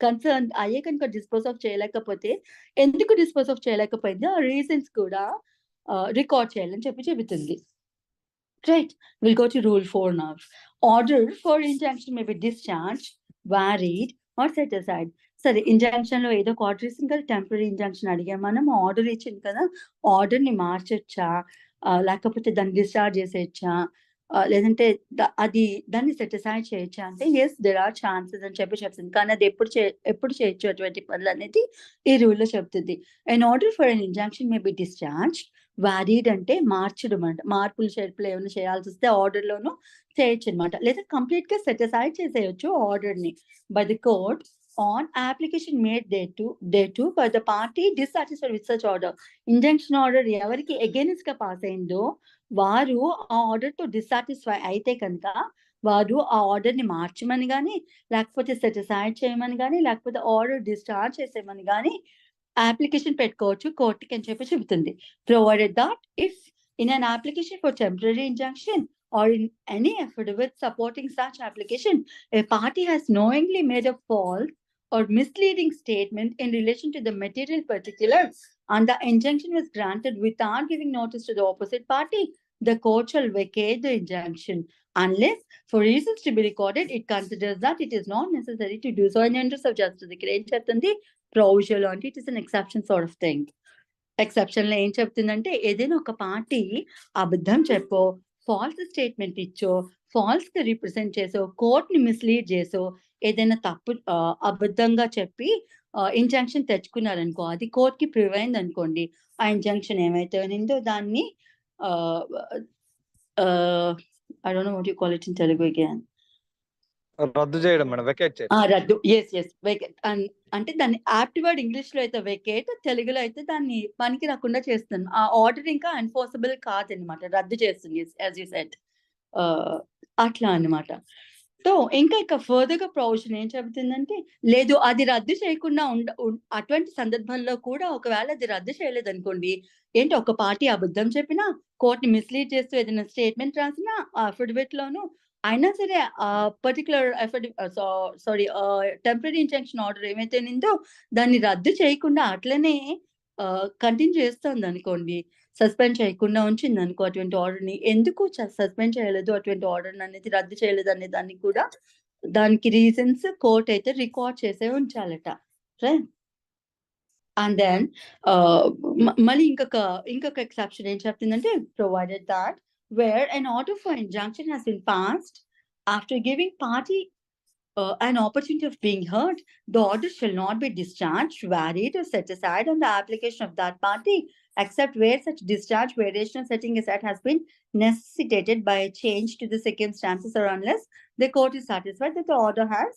కన్సర్న్ అయ్యే కనుక డిస్పోజ్ ఆఫ్ చేయలేకపోతే ఎందుకు డిస్పోజ్ ఆఫ్ చేయలేకపోయింది ఆ రీజన్స్ కూడా రికార్డ్ చేయాలని చెబుతుంది. Right, we'll go to rule 4 now. Order for injunction may be discharged, varied or set aside. సరే, ఇంజంక్షన్ లో ఏదో ఒక ఆర్డర్ ఇస్తుంది కదా, టెంపరీ ఇంజంక్షన్ అడిగాం మనం, ఆర్డర్ ఇచ్చింది కదా, ఆర్డర్ ని మార్చొచ్చా లేకపోతే దాన్ని డిశ్చార్జ్ చేసేయచ్చా, లేదంటే అది దాన్ని సెటిసైడ్ చేయొచ్చా అంటే ఎస్ దెర్ ఆర్ ఛాన్సెస్ అని చెప్తుంది. కానీ అది ఎప్పుడు చేయొచ్చు అటువంటి పనులు అనేది ఈ రూల్‌లో చెప్తుంది. An order for an injunction may be discharged varied అంటే మార్చడం అంట. మార్పులు చేర్పులు ఏమైనా చేయాల్సొస్తే ఆర్డర్‌లోనూ చేయొచ్చనమాట. లేదా కంప్లీట్‌గా సెటిసైడ్ చేసేయొచ్చు ఆర్డర్‌ని by the court on application made thereto by the party dissatisfied with such order. Injunction order ఎవరికి అగైన్స్ట్‌గా పాస్ అయిందో వారు ఆ ఆర్డర్‌తో డిస్సాటిస్ఫై అయితే కనుక వారు ఆ ఆర్డర్‌ని మార్చమని గాని, లేకపోతే సెటిసైడ్ చేయమని గాని, లేకపోతే ఆర్డర్ డిశ్చార్జ్ చేసేయమని గాని అప్లికేషన్ పెట్టుకోవచ్చు కోర్ట్‌కి అని చెప్పి చెబుతుంది. Provided that if in an application for temporary injunction or in any affidavit supporting such application, a party has knowingly made a false or misleading statement in relation to the material particulars and the injunction was granted without giving notice to the opposite party, the court shall vacate the injunction unless for reasons to be recorded it considers that it is not necessary to do so in the interest of justice. ఇక్కడ ఏం చెప్తుంది ప్రొవిజువల్ అంటే it is an exception sort of thing. ఎక్సెప్షన్‌లో ఏం చెప్తుందంటే ఏదైనా ఒక పార్టీ అబద్ధం చెప్పో, ఫాల్స్ స్టేట్మెంట్ ఇచ్చో, ఫాల్స్‌గా రిప్రజెంట్ చేసో, కోర్ట్‌ని మిస్‌లీడ్ చేసో, ఏదైనా అబద్ధంగా చెప్పి ఇంజంక్షన్ తెచ్చుకున్నారనుకో, అది కోర్ట్‌కి ప్రివ్ అయిందనుకోండి. ఆ ఇంజంక్షన్ ఏమైతే ఉన్నిందో దాన్ని I don't know what you call it in Telugu again. రద్దు చేయడం మేడం, వెకేట్ చేయడం. రద్దు. యెస్. వెకేట్ అంటే దాన్ని యాప్ట్ వర్డ్ ఇంగ్లీష్‌లో అయితే వెకేట్, తెలుగులో అయితే దాన్ని పనికి రాకుండా చేస్తుంది. ఆ ఆర్డర్ ఇంకా ఎన్ఫోర్సబుల్ కాదనమాట. రద్దు చేస్తుంది. As you said. అట్లా అన్నమాట. సో ఇంకా ఫర్దర్‌గా ప్రొవిజన్ ఏం చెబుతుందంటే లేదు అది రద్దు చేయకుండా అటువంటి సందర్భంలో కూడా ఒకవేళ అది రద్దు చేయలేదనుకోండి, ఏంటి ఒక పార్టీ అబద్ధం చెప్పినా, కోర్ట్‌ని మిస్‌లీడ్ చేస్తూ ఏదైనా స్టేట్మెంట్ రాసినా, అఫిడవిట్‌లోను అయినా సరే పర్టిక్యులర్ టెంపరరీ ఇంజంక్షన్ ఆర్డర్ ఏమైతే ఉన్నిందో దాన్ని రద్దు చేయకుండా అట్లనే కంటిన్యూ చేస్తోందనుకోండి, సస్పెండ్ చేయకుండా ఉంచిందనుకో అటువంటి ఆర్డర్‌ని. ఎందుకు సస్పెండ్ చేయలేదు, అటువంటి ఆర్డర్‌ని అనేది రద్దు చేయలేదు అనే దానికి కూడా దానికి రీజన్స్ కోర్ట్ అయితే రికార్డ్ చేసే ఉంచాలట. రైట్? అండ్ దెన్ మళ్ళీ ఇంకొక ఎక్సెప్షన్ ఏం చెప్తుందంటే provided that where an order for injunction has been passed after giving party an opportunity of being heard, the order shall not be discharged, varied or set aside on the application of that party, except where such discharge, variation or setting aside has been necessitated by a change to the circumstances or unless the court is satisfied that the order has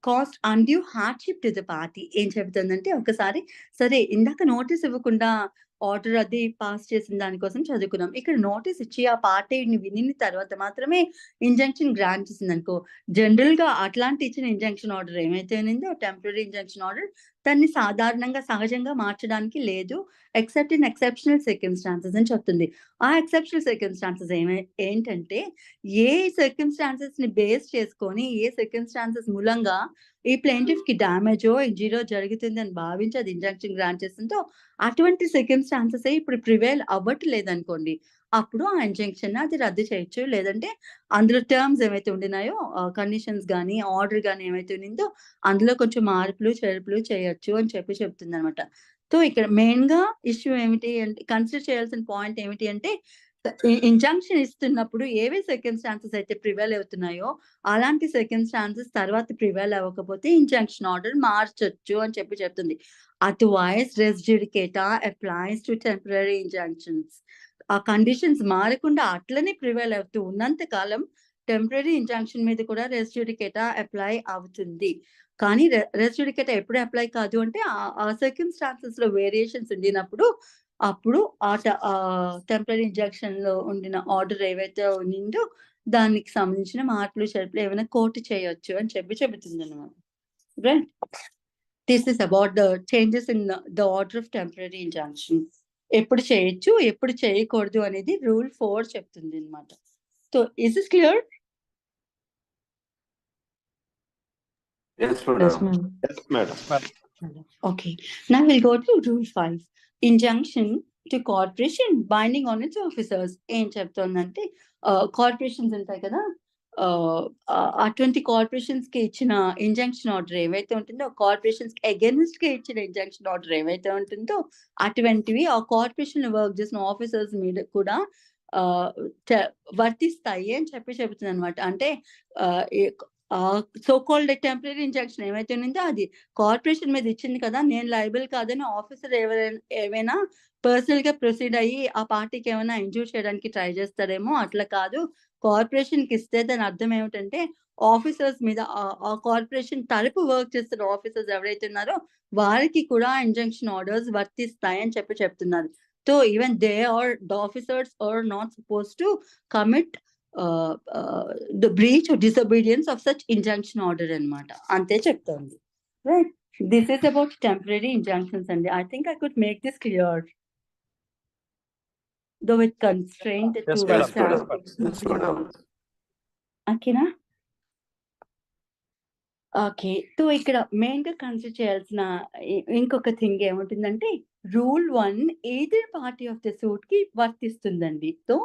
caused undue hardship to the party. ఏం చెబుతుందంటే ఒకసారి సరే ఇందాక notice ఇవ్వకుండా order అది pass చేసిన దానికోసం చదువుకున్నాం. ఇక్కడ నోటీస్ ఇచ్చి ఆ పార్టీని వినిన తర్వాత మాత్రమే ఇంజంక్షన్ గ్రాంట్ చేసిందనుకో, జనరల్‌గా అట్లాంటి ఇచ్చిన ఇంజంక్షన్ ఆర్డర్ ఏమైతే ఉన్నిందో టెంపరరీ ఇంజంక్షన్ ఆర్డర్ దాన్ని సాధారణంగా సహజంగా మార్చడానికి లేదు. ఎక్సెప్ట్ ఇన్ ఎక్సెప్షనల్ సర్కమ్‌స్టాన్సెస్ అని చెప్తుంది. ఆ ఎక్సెప్షనల్ సర్కమ్‌స్టాన్సెస్ ఏంటంటే ఏ సర్కమ్‌స్టాన్సెస్‌ని బేస్ చేసుకొని, ఏ సర్కమ్‌స్టాన్సెస్ మూలంగా ఈ ప్లెయింటిఫ్‌కి డ్యామేజో, ఇంజ్యూరో జరుగుతుందని భావించి అది ఇంజంక్షన్ గ్రాంట్ చేస్తుందో అటువంటి సర్కమ్‌స్టాన్సెసే ఇప్పుడు ప్రివైల్ అవ్వట్లేదనుకోండి. అప్పుడు ఆ ఇంజంక్షన్ అది రద్దు చేయొచ్చు. లేదంటే అందులో టర్మ్స్ ఏవైతే ఉండినాయో కండిషన్స్ గాని, ఆర్డర్ గాని ఏమైతే ఉన్నిందో అందులో కొంచెం మార్పులు, చేర్పులు చేయొచ్చు అని చెప్తుందనమాట. సో ఇక్కడ మెయిన్‌గా ఇష్యూ ఏమిటి అంటే కన్సిడర్ చేయాల్సిన పాయింట్ ఏమిటి అంటే ఇంజంక్షన్ ఇస్తున్నప్పుడు ఏవే సర్కమ్‌స్టాన్సెస్ అయితే ప్రివైల్ అవుతున్నాయో అలాంటి సర్కమ్‌స్టాన్సెస్ తర్వాత ప్రివైల్ అవ్వకపోతే ఇంజంక్షన్ ఆర్డర్ మార్చొచ్చు అని చెప్తుంది. Otherwise res judicata applies to temporary injunctions. ఆ కండిషన్స్ మారకుండా అట్లనే ప్రివైల్ అవుతూ ఉన్నంత కాలం టెంపరరీ ఇంజంక్షన్ మీద కూడా రెస్ జుడికేటా అప్లై అవుతుంది. కానీ రెస్ జుడికేటా ఎప్పుడు అప్లై కాదు అంటే ఆ సర్కమ్‌స్టాన్సెస్‌లో వేరియేషన్స్ ఉండినప్పుడు అప్పుడు టెంపరరీ ఇంజంక్షన్‌లో ఉండిన ఆర్డర్ ఏవైతే ఉన్నిందో దానికి సంబంధించిన మార్పులు, చేర్పులు ఏమైనా కోర్ట్ చేయొచ్చు అని చెబుతుందన్నమాట. Right? This is about the changes in the order of temporary injunction. ఎప్పుడు చేయొచ్చు, ఎప్పుడు చేయకూడదు అనేది రూల్ 4 చెప్తుందన్నమాట. So is this clear? Yes, madam. Okay. Now we'll go to rule 5. Injunction to corporation binding on its officers. ఏం చెప్తోందంటే corporations ఉంటాయి కదా, అటువంటి కార్పొరేషన్స్‌కి ఇచ్చిన ఇంజంక్షన్ ఆర్డర్ ఏవైతే ఉంటుందో కార్పొరేషన్స్‌కి అగైన్స్ట్‌గా ఇచ్చిన ఇంజంక్షన్ ఆర్డర్ ఏవైతే ఉంటుందో అటువంటివి ఆ కార్పొరేషన్‌లో వర్క్ చేసిన ఆఫీసర్స్ మీద కూడా వర్తిస్తాయి అని చెప్తుంది అనమాట. అంటే సో కాల్డ్ టెంపరరీ ఇంజంక్షన్ ఏమైతే ఉందో అది కార్పొరేషన్ మీద ఇచ్చింది కదా, నేను లయబుల్ కాదని ఆఫీసర్ ఏమైనా పర్సనల్ గా ప్రొసీడ్ అయ్యి ఆ పార్టీకి ఏమైనా ఇంజూర్ చేయడానికి ట్రై చేస్తారేమో, అట్లా కాదు. కార్పొరేషన్ కి ఇస్తే దాని అర్థం ఏమిటంటే ఆఫీసర్స్ మీద, ఆ కార్పొరేషన్ తరపు వర్క్ చేస్తున్న ఆఫీసర్స్ ఎవరైతే ఉన్నారో వారికి కూడా ఇంజంక్షన్ ఆర్డర్స్ వర్తిస్తాయి అని చెప్తున్నారు. So even they are the officers are not suppose to commit the breach or disobedience of such injunction order అన్నమాట. అంతే చెప్తోంది. Right, this is about temporary injunctions అండి. I think I could make this clear though with constraint Yes, to madam. Yes, madam. ఓకేనా? Okay, so ఇక్కడ main గా consider చేయాల్సిన ఇంకొక thing ఏముంటుందంటే rule 1 either party of the suit కి వర్తిస్తుందండి. So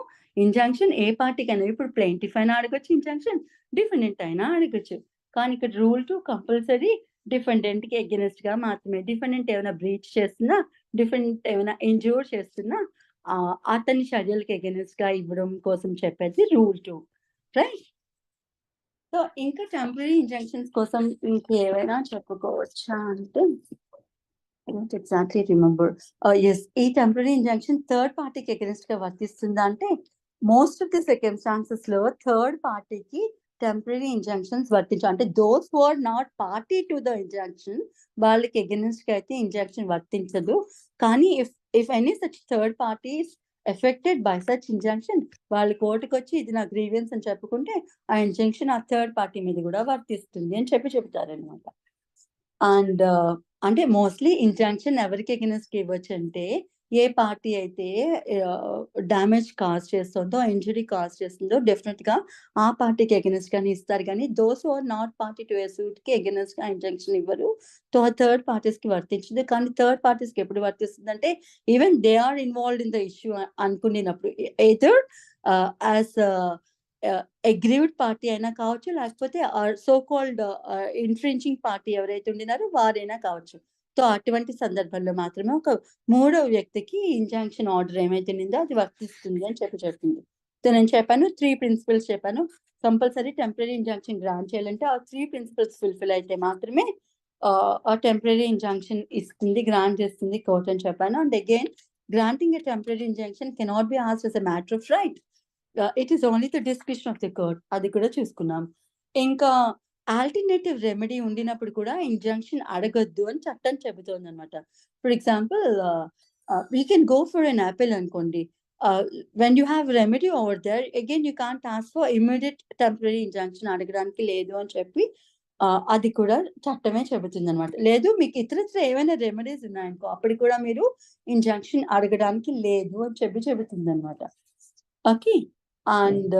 injunction ఏ పార్టీకైనా, ఇప్పుడు ప్లెయింటిఫ్ అయినా అడగొచ్చు ఇంజంక్షన్, డిఫెండెంట్ అయినా అడగొచ్చు. కానీ ఇక్కడ రూల్ 2 కంపల్సరీ డిఫెండెంట్ కి అగెనిస్ట్ గా మాత్రమే. డిఫెండెంట్ ఏమైనా బ్రీచ్ చేస్తున్నా, డిఫెండెంట్ ఏమైనా ఇంజూర్ చేస్తున్నా అతని చర్యలకి అగెనిస్ట్ గా ఇవ్వడం కోసం చెప్పేది రూల్ 2. రైట్, సో ఇంకా టెంపరరీ ఇంజంక్షన్స్ కోసం ఇంకేమైనా చెప్పుకోవచ్చా అంటే ఎగ్జాక్ట్లీ రిమెంబర్. ఎస్, ఈ టెంపరరీ ఇంజంక్షన్ థర్డ్ పార్టీకి అగెనిస్ట్ గా వర్తిస్తుందా అంటే మోస్ట్ ఆఫ్ ది సర్కమ్స్టాన్సెస్ లో థర్డ్ పార్టీకి టెంపరరీ ఇంజంక్షన్స్ వర్తించు. అంటే those who are not party to the injunction వాళ్ళకి అగెనిస్ట్ గా అయితే ఇంజంక్షన్ వర్తించదు. కానీ if any such third parties affected by such injunction, వాళ్ళు కోర్టుకు వచ్చి ఇది నా గ్రీవియన్స్ అని చెప్పుకుంటే ఆ ఇంజంక్షన్ ఆ థర్డ్ పార్టీ మీద కూడా వర్తిస్తుంది అని చెప్తారనమాట. అండ్ అంటే మోస్ట్లీ ఇంజంక్షన్ ఎవరికి అగెనిస్ట్ గా ఇవ్వచ్చు అంటే ఏ పార్టీ అయితే డ్యామేజ్ కాజ్ చేస్తుందో, ఇంజురీ కాజ్ చేస్తుందో డెఫినెట్ గా ఆ పార్టీకి అగెనిస్ట్ గానీ ఇస్తారు. కానీ those who are not party to a suit కి అగెనిస్ట్ గా ఇంజంక్షన్ ఇవ్వరు. సో థర్డ్ పార్టీస్ కి వర్తించింది. కానీ థర్డ్ పార్టీస్ కి ఎప్పుడు వర్తిస్తుంది అంటే even they are involved in the issue అనుకునేటప్పుడు, ఎయిదర్ యాజ్ అగ్రీవ్డ్ పార్టీ అయినా కావచ్చు, లేకపోతే సో కాల్డ్ ఇన్ఫ్రింజింగ్ పార్టీ ఎవరైతే ఉండినారో వారైనా కావచ్చు. సో అటువంటి సందర్భంలో మాత్రమే ఒక మూడవ వ్యక్తికి ఇంజంక్షన్ ఆర్డర్ ఏమైతే ఉందో అది వర్తిస్తుంది అని చెప్పింది. సో నేను చెప్పాను 3 ప్రిన్సిపల్స్ చెప్పాను. కంపల్సరీ టెంపరరీ ఇంజంక్షన్ గ్రాంట్ చేయాలంటే ఆ 3 ప్రిన్సిపల్స్ ఫుల్ఫిల్ అయితే మాత్రమే ఆ టెంపరరీ ఇంజంక్షన్ ఇస్తుంది, గ్రాంట్ చేస్తుంది కోర్ట్ అని చెప్పాను. And again granting a temporary injunction cannot be asked as a matter of right. It is only the description of the court. అది కూడా చూసుకున్నాం. ఇంకా ఆల్టర్నేటివ్ రెమెడీ ఉండినప్పుడు కూడా ఇంజంక్షన్ అడగొద్దు అని చట్టం చెబుతోంది అనమాట. For example we can go for an apple అనుకోండి. When you have remedy over there, again you can't ask for immediate temporary injunction అడగడానికి లేదు అని చెప్పి అది కూడా చట్టమే చెబుతుంది అనమాట. లేదు మీకు ఇతరత్ర ఏమైనా రెమెడీస్ ఉన్నాయనుకో అప్పుడు కూడా మీరు ఇంజంక్షన్ అడగడానికి లేదు అని చెబుతుంది అనమాట. Okay, and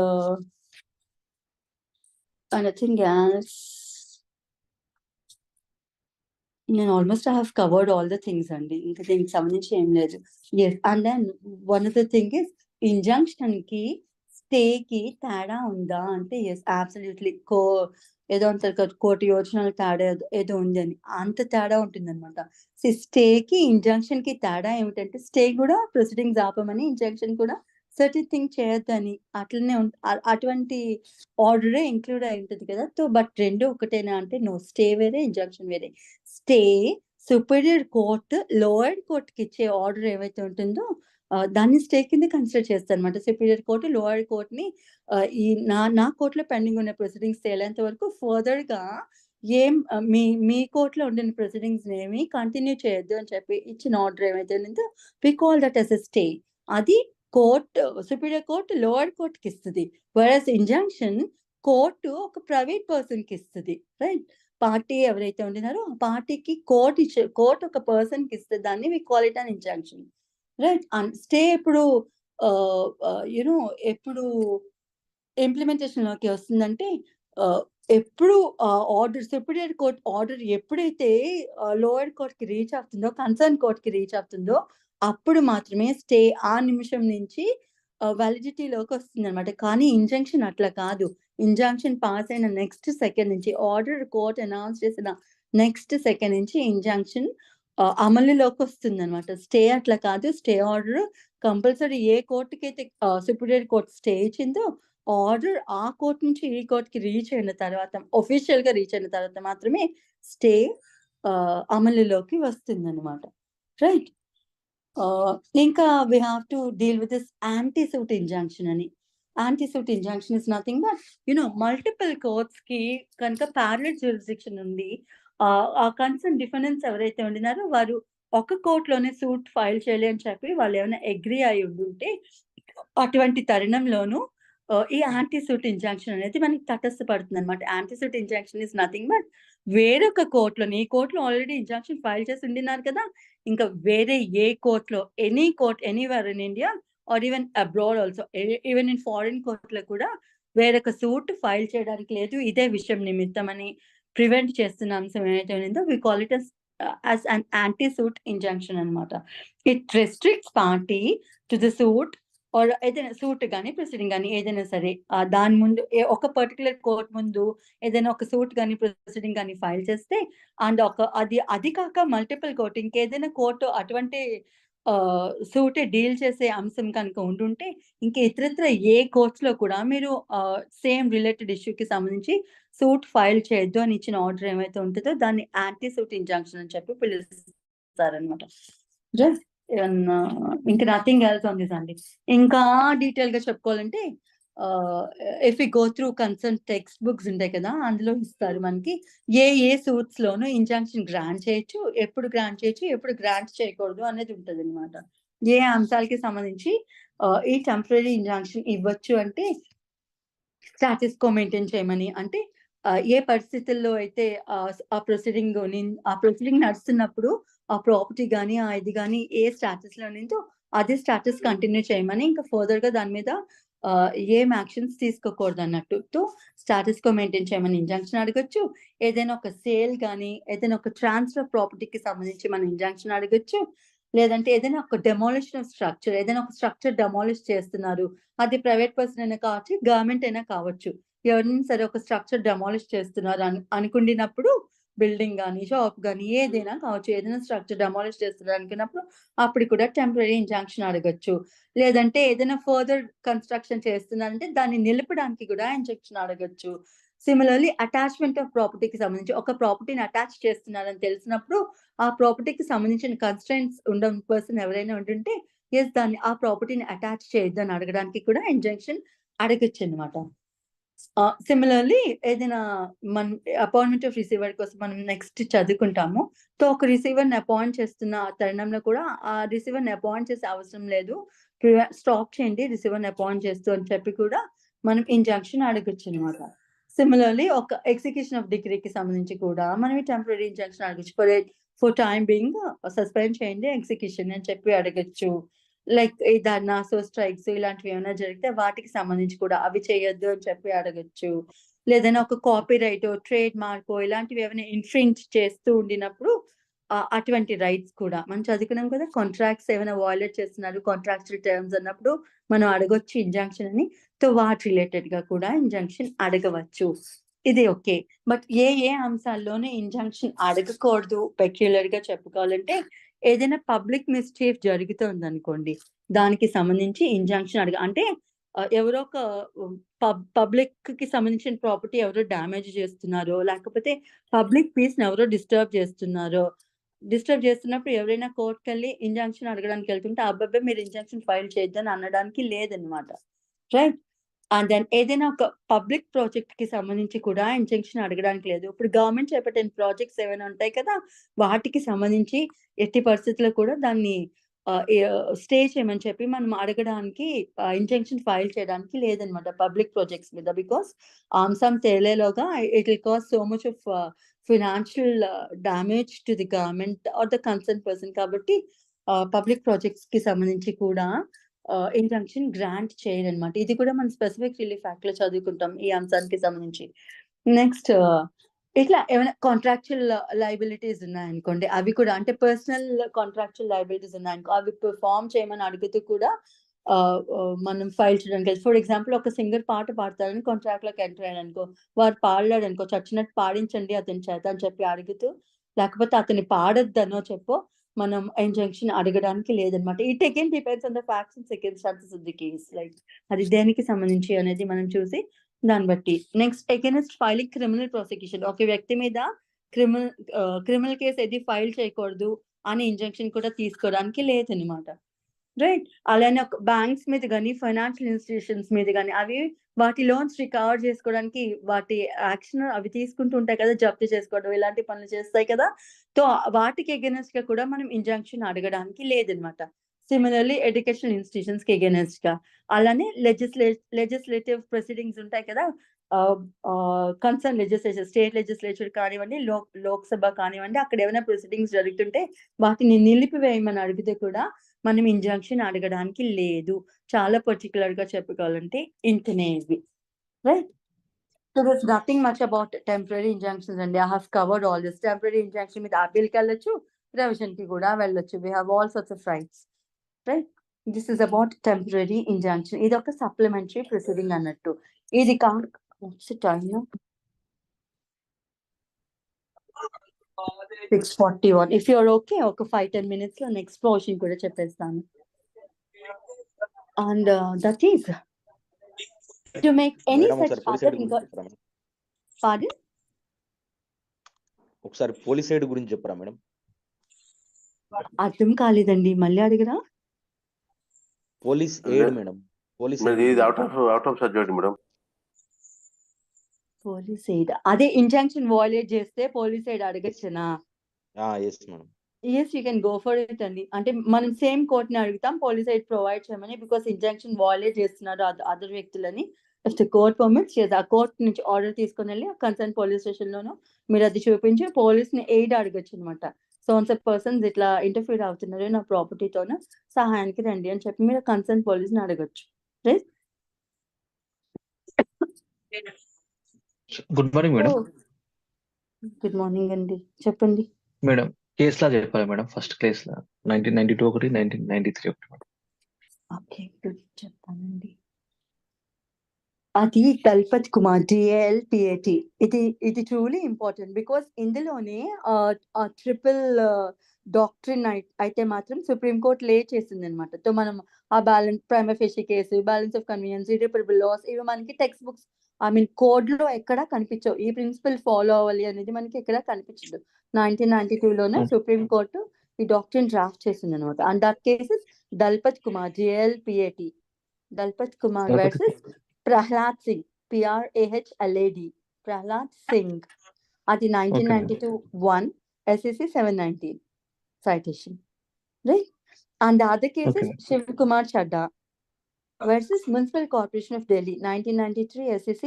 nothing else. నేను almost I have covered all the things అండి. ఇంకా దీనికి సంబంధించి ఏం లేదు. Yes, and then one of the thing is injunction కి స్టే కి తేడా ఉందా అంటే ఎస్, అబ్సల్యూట్లీ. ఏదో అంటారు కదా, కోటి యోజనాల తేడా ఏదో ఉంది అని, అంత తేడా ఉంటుంది అనమాట. స్టే కి ఇంజంక్షన్ కి తేడా ఏమిటంటే స్టే కూడా ప్రొసీడింగ్స్ ఆపమని, ఇంజంక్షన్ కూడా సర్టెన్ థింగ్ చేయొద్దని అట్లనే అటువంటి ఆర్డరే ఇంక్లూడ్ అయి ఉంటుంది కదా. సో బట్ రెండు ఒకటేనా అంటే నో, స్టే వేరే ఇంజంక్షన్ వేరే. Stay superior court lower court కి ఇచ్చే ఆర్డర్ ఏవైతే ఉంటుందో దాన్ని స్టే కింద కన్సిడర్ చేస్తారు అనమాట. సుపీరియర్ కోర్టు లోయర్ కోర్ట్ ని ఈ నా కోర్టులో పెండింగ్ ఉన్న ప్రొసీడింగ్స్ తేలేంత వరకు ఫర్దర్ గా మీ కోర్టులో ఉండిన ప్రొసీడింగ్స్ ఏమి కంటిన్యూ చేయొద్దు అని చెప్పి ఇచ్చిన ఆర్డర్ ఏమైతే ఉందో we call that as a stay. అది court, superior court lower court కి ఇస్తుంది. వెరస్ ఇంజంక్షన్ కోర్టు ఒక ప్రైవేట్ పర్సన్ కి ఇస్తుంది. రైట్, పార్టీ ఎవరైతే ఉండినారో ఆ పార్టీకి కోర్ట్ ఒక పర్సన్ కి ఇస్తే దాన్ని we call it an injunction. Right, and stay ఎప్పుడు ఎప్పుడు ఇంప్లిమెంటేషన్ లోకి వస్తుందంటే ఎప్పుడు ఆర్డర్ సుపీరియర్ కోర్ట్ ఆర్డర్ ఎప్పుడైతే లోయర్ కోర్ట్ కి రీచ్ అవుతుందో, కన్సర్న్ కోర్ట్ కి రీచ్ అవుతుందో అప్పుడు మాత్రమే స్టే ఆ నిమిషం నుంచి వ్యాలిడిటీలోకి వస్తుంది అనమాట. కానీ ఇంజంక్షన్ అట్లా కాదు. ఇంజంక్షన్ పాస్ అయిన నెక్స్ట్ సెకండ్ నుంచి, ఆర్డర్ కోర్ట్ అనౌన్స్ చేసిన నెక్స్ట్ సెకండ్ నుంచి ఇంజంక్షన్ అమలులోకి వస్తుందన్నమాట. స్టే అట్లా కాదు. స్టే ఆర్డర్ కంపల్సరీ ఏ కోర్టుకైతే సుప్రీం కోర్ట్ స్టే ఇచ్చిందో ఆర్డర్ ఆ కోర్ట్ నుంచి ఈ కోర్ట్‌కి రీచ్ అయిన తర్వాత ఆఫీషియల్‌గా రీచ్ అయిన తర్వాత మాత్రమే స్టే అమలులోకి వస్తుందన్నమాట. రైట్. ఇంకా we have to deal with this anti suit injunction అని. Anti suit injunction is nothing but multiple కోర్ట్స్‌కి కనుక ప్యారలల్ జ్యూరిస్డిక్షన్ ఉంది. ఆ కన్సర్న్ డిఫెండెంట్స్ ఎవరైతే ఉండినారో వారు ఒక కోర్ట్‌లోనే సూట్ ఫైల్ చేయాలి అని చెప్పి వాళ్ళు ఏమైనా అగ్రీ అయి ఉండుంటే అటువంటి తరుణంలోనూ ఈ యాంటీ సూట్ ఇంజంక్షన్ అనేది మనకి తటస్థపడుతుందన్నమాట. Anti suit injunction is nothing but వేరొక కోర్ట్‌లోని ఈ కోర్ట్‌లో ఆల్రెడీ ఇంజంక్షన్ ఫైల్ చేసి ఉండినారు కదా! ఇంకా వేరే ఏ కోర్ట్‌లో any court anywhere in India or even abroad also even in foreign కోర్ట్‌లో కూడా వేరొక సూట్ ఫైల్ చేయడానికి లేదు. ఇదే విషయం నిమిత్తమని ప్రివెంట్ చేస్తున్న అంశం ఏదైతే ఉందో we call it as an anti-suit injunction అన్నమాట. It restricts party to the suit or ఏదైనా సూట్ గాని, ప్రొసీడింగ్ గాని ఏదైనా సరే దాని ముందు ఒక పర్టిక్యులర్ కోర్ట్ ముందు ఏదైనా ఒక సూట్ గాని, ప్రొసీడింగ్ గాని ఫైల్ చేస్తే అండ్ అది కాక మల్టిపుల్ కోర్ట్ ఇంకేదైనా కోర్టు అటువంటి సూట్ డీల్ చేసే అంశం కనుక ఉండుంటే ఇంకా ఇతరత్ర ఏ కోర్ట్స్‌లో కూడా మీరు సేమ్ రిలేటెడ్ ఇష్యూకి సంబంధించి సూట్ ఫైల్ చేయొద్దు అని ఇచ్చిన ఆర్డర్ ఏమైతే ఉంటుందో దాన్ని యాంటీ సూట్ ఇంజంక్షన్ అని చెప్పి పిలుస్తారనమాట. జస్ట్ ఇంకా నథింగ్ ఎల్స్ ఆన్ దిస్ అండి. ఇంకా డీటెయిల్‌గా చెప్పుకోవాలంటే if we go through concern text books ఉంటాయి కదా! అందులో ఇస్తారు మనకి ఏ సూట్స్‌లోనూ ఇంజంక్షన్ గ్రాంట్ చేయొచ్చు, ఎప్పుడు గ్రాంట్ చేయొచ్చు, ఎప్పుడు గ్రాంట్ చేయకూడదు అనేది ఉంటదనమాట. ఏ అంశాలకి సంబంధించి ఈ టెంపరరీ ఇంజంక్షన్ ఇవ్వచ్చు అంటే స్టాటస్ కో మెయింటైన్ చేయమని. అంటే ఏ పరిస్థితుల్లో అయితే ఆ ప్రొసీడింగ్ నడుస్తున్నప్పుడు ఆ ప్రాపర్టీ గాని, ఇది గాని ఏ స్టాటస్‌లో ఉండిందో అదే స్టాటస్ కంటిన్యూ చేయమని ఇంకా ఫర్దర్‌గా దాని మీద ఏం యాక్షన్స్ తీసుకోకూడదన్నట్టు స్టాటస్ కో మెయింటైన్ చేయమని ఇంజంక్షన్ అడగొచ్చు. ఏదైనా ఒక సేల్ గాని, ఏదైనా ఒక ట్రాన్స్‌ఫర్ ఆఫ్ ప్రాపర్టీకి సంబంధించి మనం ఇంజంక్షన్ అడగొచ్చు. లేదంటే ఏదైనా ఒక డెమాలిషన్ ఆఫ్ స్ట్రక్చర్ ఏదైనా ఒక స్ట్రక్చర్ డెమాలిష్ చేస్తున్నారు. అది ప్రైవేట్ పర్సన్ అయినా కావచ్చు, గవర్నమెంట్ అయినా కావచ్చు. ఎవరైనా సరే ఒక స్ట్రక్చర్ డెమాలిష్ చేస్తున్నారు అనుకుండినప్పుడు బిల్డింగ్ గాని, షాప్ గాని ఏదైనా కావచ్చు. ఏదైనా స్ట్రక్చర్ డెమాలిష్ చేస్తున్నారు అనుకున్నప్పుడు అప్పుడు కూడా టెంపరరీ ఇంజంక్షన్ అడగొచ్చు. లేదంటే ఏదైనా ఫర్దర్ కన్‌స్ట్రక్షన్ చేస్తున్నారంటే దాన్ని నిలపడానికి కూడా ఇంజంక్షన్ అడగొచ్చు. సిమిలర్‌లీ అటాచ్‌మెంట్ ఆఫ్ ప్రాపర్టీకి సంబంధించి ఒక ప్రాపర్టీని అటాచ్ చేస్తున్నారని తెలిసినప్పుడు ఆ ప్రాపర్టీకి సంబంధించిన కన్‌స్ట్రెయింట్స్ ఉన్న పర్సన్ ఎవరైనా ఉండుంటే దాన్ని ఆ ప్రాపర్టీని అటాచ్ చేయొద్దని అడగడానికి కూడా ఇంజంక్షన్ అడగొచ్చన్నమాట. సిమిలర్‌లీ ఏదైనా మనం అపాయింట్‌మెంట్ ఆఫ్ రిసీవర్ కోసం మనం నెక్స్ట్ చదువుకుంటాము. ఒక రిసీవర్‌ని అపాయింట్ చేస్తున్న ఆ తరుణంలో కూడా ఆ రిసీవర్‌ని అపాయింట్ చేసే అవసరం లేదు. స్టాప్ చేయండి రిసీవర్‌ని అపాయింట్ చేస్తూ అని చెప్పి కూడా మనం ఇంజంక్షన్ అడగొచ్చన్నమాట. సిమిలర్‌లీ ఒక ఎగ్జిక్యూషన్ ఆఫ్ డిక్రీకి సంబంధించి కూడా మనం టెంపరరీ ఇంజంక్షన్ అడగొచ్చు. ఫర్ టైమ్ బీయింగ్ సస్పెండ్ చేయండి ఎగ్జిక్యూషన్ అని చెప్పి అడగొచ్చు. లైక్ ఈ ధర్నాసు, స్ట్రైక్స్ ఇలాంటివి ఏమైనా జరిగితే వాటికి సంబంధించి కూడా అవి చేయొద్దు అని చెప్పి అడగొచ్చు. లేదైనా ఒక కాపీరైటో, ట్రేడ్ మార్కో ఇలాంటివి ఏమైనా ఇన్‌ఫ్రింజ్ చేస్తూ ఉండినప్పుడు అటువంటి రైట్స్ కూడా మనం చదువుకున్నాం కదా! కాంట్రాక్ట్స్ ఏమైనా వయలేట్ చేస్తున్నారు, కాంట్రాక్చువల్ టర్మ్స్ అన్నప్పుడు మనం అడగొచ్చు ఇంజంక్షన్ అని. వాటి రిలేటెడ్‌గా కూడా ఇంజంక్షన్ అడగవచ్చు. ఇది ఓకే. బట్ ఏ అంశాల్లోనే ఇంజంక్షన్ అడగకూడదు పెక్యులర్‌గా చెప్పుకోవాలంటే ఏదైనా పబ్లిక్ మిస్‌చీఫ్ జరుగుతోందనుకోండి. దానికి సంబంధించి ఇంజంక్షన్ అంటే ఎవరో ఒక పబ్లిక్‌కి సంబంధించిన ప్రాపర్టీ ఎవరో డ్యామేజ్ చేస్తున్నారో, లేకపోతే పబ్లిక్ పీస్‌ని ఎవరో డిస్టర్బ్ చేస్తున్నప్పుడు ఎవరైనా కోర్ట్‌కెళ్ళి ఇంజంక్షన్ అడగడానికి వెళ్తుంటే అబ్బబ్బే! మీరు ఇంజంక్షన్ ఫైల్ చేయొద్దని అనడానికి లేదన్నమాట. రైట్. అండ్ దెన్ ఏదైనా ఒక పబ్లిక్ ప్రాజెక్ట్‌కి సంబంధించి కూడా ఇంజంక్షన్ అడగడానికి లేదు. ఇప్పుడు గవర్నమెంట్ చేపట్టిన ప్రాజెక్ట్స్ ఏమైనా ఉంటాయి కదా! వాటికి సంబంధించి ఎట్టి పరిస్థితిలో కూడా దాన్ని స్టే చేయమని చెప్పి మనం అడగడానికి ఇంజంక్షన్ ఫైల్ చేయడానికి లేదన్నమాట పబ్లిక్ ప్రాజెక్ట్స్ మీద. బికాజ్ ఆ అంశం తేలేలోగా it will cause so much of financial damage to the government or the concern person కాబట్టి పబ్లిక్ ప్రాజెక్ట్స్‌కి సంబంధించి కూడా ఇంజంక్షన్ గ్రాంట్ చేయరన్నమాట. ఇది కూడా మనం స్పెసిఫిక్ రిలీఫ్ యాక్ట్‌లో చదువుకుంటాం ఈ అంశానికి సంబంధించి. నెక్స్ట్ ఇట్లా ఏమైనా కాంట్రాక్చువల్ లయబిలిటీస్ ఉన్నాయనుకోండి. అవి కూడా అంటే పర్సనల్ కాంట్రాక్చువల్ లయబిలిటీస్ ఉన్నాయనుకో అవి పెర్ఫార్మ్ చేయమని అడుగుతూ కూడా మనం ఫైల్ చేయడానికి ఫర్ ఎగ్జాంపుల్ ఒక సింగర్ పాట పాడతారని కాంట్రాక్ట్‌లోకి ఎంటర్ అయ్యాడనుకో, వాడు పాడలేడనుకో చచ్చినట్టు పాడించండి అతని చేత అని చెప్పి అడుగుతూ లేకపోతే అతని పాడొద్దనో చెప్పో మనం ఇంజంక్షన్ అడగడానికి లేదనమాట. It again depends on the facts and circumstances of the case. Like అది దేనికి సంబంధించి అనేది మనం చూసి దాన్ని బట్టి. Next against filing criminal prosecution. ఒక వ్యక్తి మీద క్రిమినల్ కేసు ఏది ఫైల్ చేయకూడదు అని ఇంజంక్షన్ కూడా తీసుకోవడానికి లేదనమాట. రైట్. అలానే బ్యాంక్స్ మీద కానీ ఫైనాన్షియల్ ఇన్స్టిట్యూషన్స్ మీద కానీ అవి వాటి లోన్స్ రికవర్ చేసుకోవడానికి వాటి యాక్షన్ అవి తీసుకుంటూ ఉంటాయి కదా, జప్తు చేసుకోవడం ఇలాంటి పనులు చేస్తాయి కదా. సో వాటికి ఎగెనెస్ట్ గా కూడా మనం ఇంజంక్షన్ అడగడానికి లేదనమాట. సిమిలర్లీ ఎడ్యుకేషనల్ ఇన్స్టిట్యూషన్స్ కి ఎగెనెస్ట్ గా. అలానే లెజిస్లేటివ్ ప్రొసీడింగ్స్ ఉంటాయి కదా, కన్సర్న్ లెజిస్లేచర్, స్టేట్ లెజిస్లేచర్ కానివ్వండి, లోక్సభ కానివ్వండి, అక్కడ ఏమైనా ప్రొసీడింగ్స్ జరుగుతుంటే వాటిని నిలిపివేయమని అడిగితే కూడా మనం ఇంజంక్షన్ అడగడానికి లేదు. చాలా పర్టికులర్ గా చెప్పుకోవాలంటే ఇంతనే ఇవి. Right. So that's nothing much about temporary injunctions అండి. I have covered all this. Temporary injunction మీద అప్పీల్కి వెళ్ళొచ్చు, రివిజన్ కి కూడా వెళ్ళొచ్చు. We have all sorts of rights. Right. This is about temporary injunction. ఇది ఒక సప్లిమెంటరీ ప్రొసీడింగ్ అన్నట్టు. ఇది కాదు. What's the time now? 6:41. If you're okay, ఒక 5-10 minutes లో నెక్స్ట్ పోర్షన్ కూడా చెప్పేస్తాను. And that is to make any madam, such ఒకసారి పోలీస్ other సైడ్ గురించి చెప్పరా మేడం? pardon? ఒకసారి పోలీస్ సైడ్ గురించి చెప్పరా మేడం? అర్థం కాలేదండి, మళ్ళీ అడిగరా? Police aid madam. పోలీస్ ఇది out of subject madam. Police aid అదే ఇంజంక్షన్ వయలేట్ చేస్తే పోలీస్ ఎయిడ్ అడగచ్చునా? Yes madam. Yes, you can go for it అండి. అంటే మనం సేమ్ కోర్ట్ని అడుగుతాం పోలీస్ ఎయిడ్ ప్రొవైడ్ చేయమని, బికాస్ ఇంజంక్షన్ వయలేట్ చేస్తున్నారు అదర్ వ్యక్తులని. ఇఫ్ ద కోర్ట్ పర్మిట్స్, ఆ కోర్ట్ నుంచి ఆర్డర్ తీసుకొని వెళ్ళి కన్సర్న్ పోలీస్ స్టేషన్ లోనూ మీరు అది చూపించి పోలీస్ ని ఎయిడ్ అడగచ్చు అనమాట. సో పర్సన్స్ ఇట్లా ఇంటర్ఫీర్ అవుతున్నారు నా ప్రాపర్టీతోనూ, సహాయానికి రండి అని చెప్పి మీరు కన్సర్న్ పోలీస్ ని అడగచ్చు. Right. Good morning madam. Good morning అండి, చెప్పండి. మేడం కేసు లా చెప్పాలి మేడం. ఫస్ట్ కేసు లా 1992 ఒకటి, 1993 ఒకటి మేడం. ఓకే, గుడ్, చెప్తానండి. అది దల్పత్ కుమార్ DALPAT. ఇది ట్రూలీ ఇంపార్టెంట్ బికాస్ ఇందులోనే ట్రిపుల్ డాక్ట్రిన్ అయితే మాత్రం సుప్రీంకోర్టు లే చేసింది అనమాట. సో మనం ఆ balance prima facie case, balance of convenience, irreparable loss ఇవి మనకి టెక్స్ట్ బుక్స్ కోడ్ లో ఎక్కడా కనిపించవు. ఈ ప్రిన్సిపల్ ఫాలో అవ్వాలి అనేది మనకి ఎక్కడా కనిపించదు. 1992లోనే సుప్రీంకోర్టు ఈ డాక్ట్రిన్ డ్రాఫ్ట్ చేసింది అనమాట. And that cases Dalpat Kumar DALPAT, Dalpat Kumar versus Prahlad Singh PRAHLAD, Prahlad Singh. అది 1992 SEC 719 citation, right? And the other cases, Shiv Kumar Chadha versus Municipal Corporation of Delhi 1993 SEC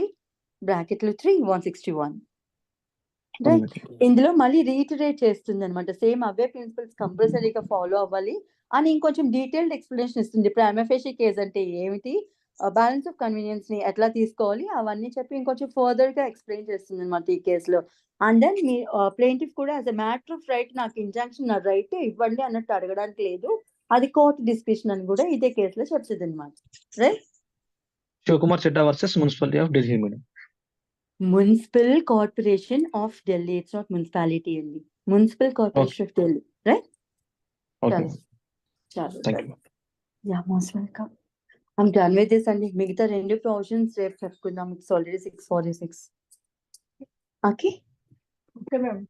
bracket 3 161, right? ఇందులో మళ్ళీ రీటరేట్ చేస్తుంది అనమాట. సేమ్ అవే ప్రిన్సిపల్స్ కంపల్సరీగా ఫాలో అవ్వాలి అని ఇంకొంచెం డీటెయిల్డ్ ఎక్స్ప్లెనేషన్ ఇస్తుంది. ప్రైమా ఫేషి కేసు అంటే ఏమిటి, బ్యాలెన్స్ ఆఫ్ కన్వీనియన్స్ ని ఎట్లా తీసుకోవాలి అవన్నీ చెప్పి ఇంకొంచెం ఫర్దర్ గా ఎక్స్ప్లెయిన్ చేస్తుంది అనమాట ఈ కేసులో. అండ్ దెన్ మీ ప్లేంటిఫ్ కూడా as a matter of right నాకు ఇంజంక్షన్ నా రైట్ ఇవ్వండి అన్నట్టు అడగడానికి లేదు, అది కోర్టు డిస్కషన్ అని కూడా ఇదే కేసులో చెప్తుంది అనమాట. Right. Shivkumar Chadha versus municipality of Delhi madam. Municipal corporation of Delhi, it's not municipality అండి, municipal corporation of Delhi. Right. చాలా yeah, most welcome. I'm done with this అండి. మిగతా రెండు ప్రొవిజన్స్ రేపు చెప్పుకుందాం. It's already 6:46. ఓకే.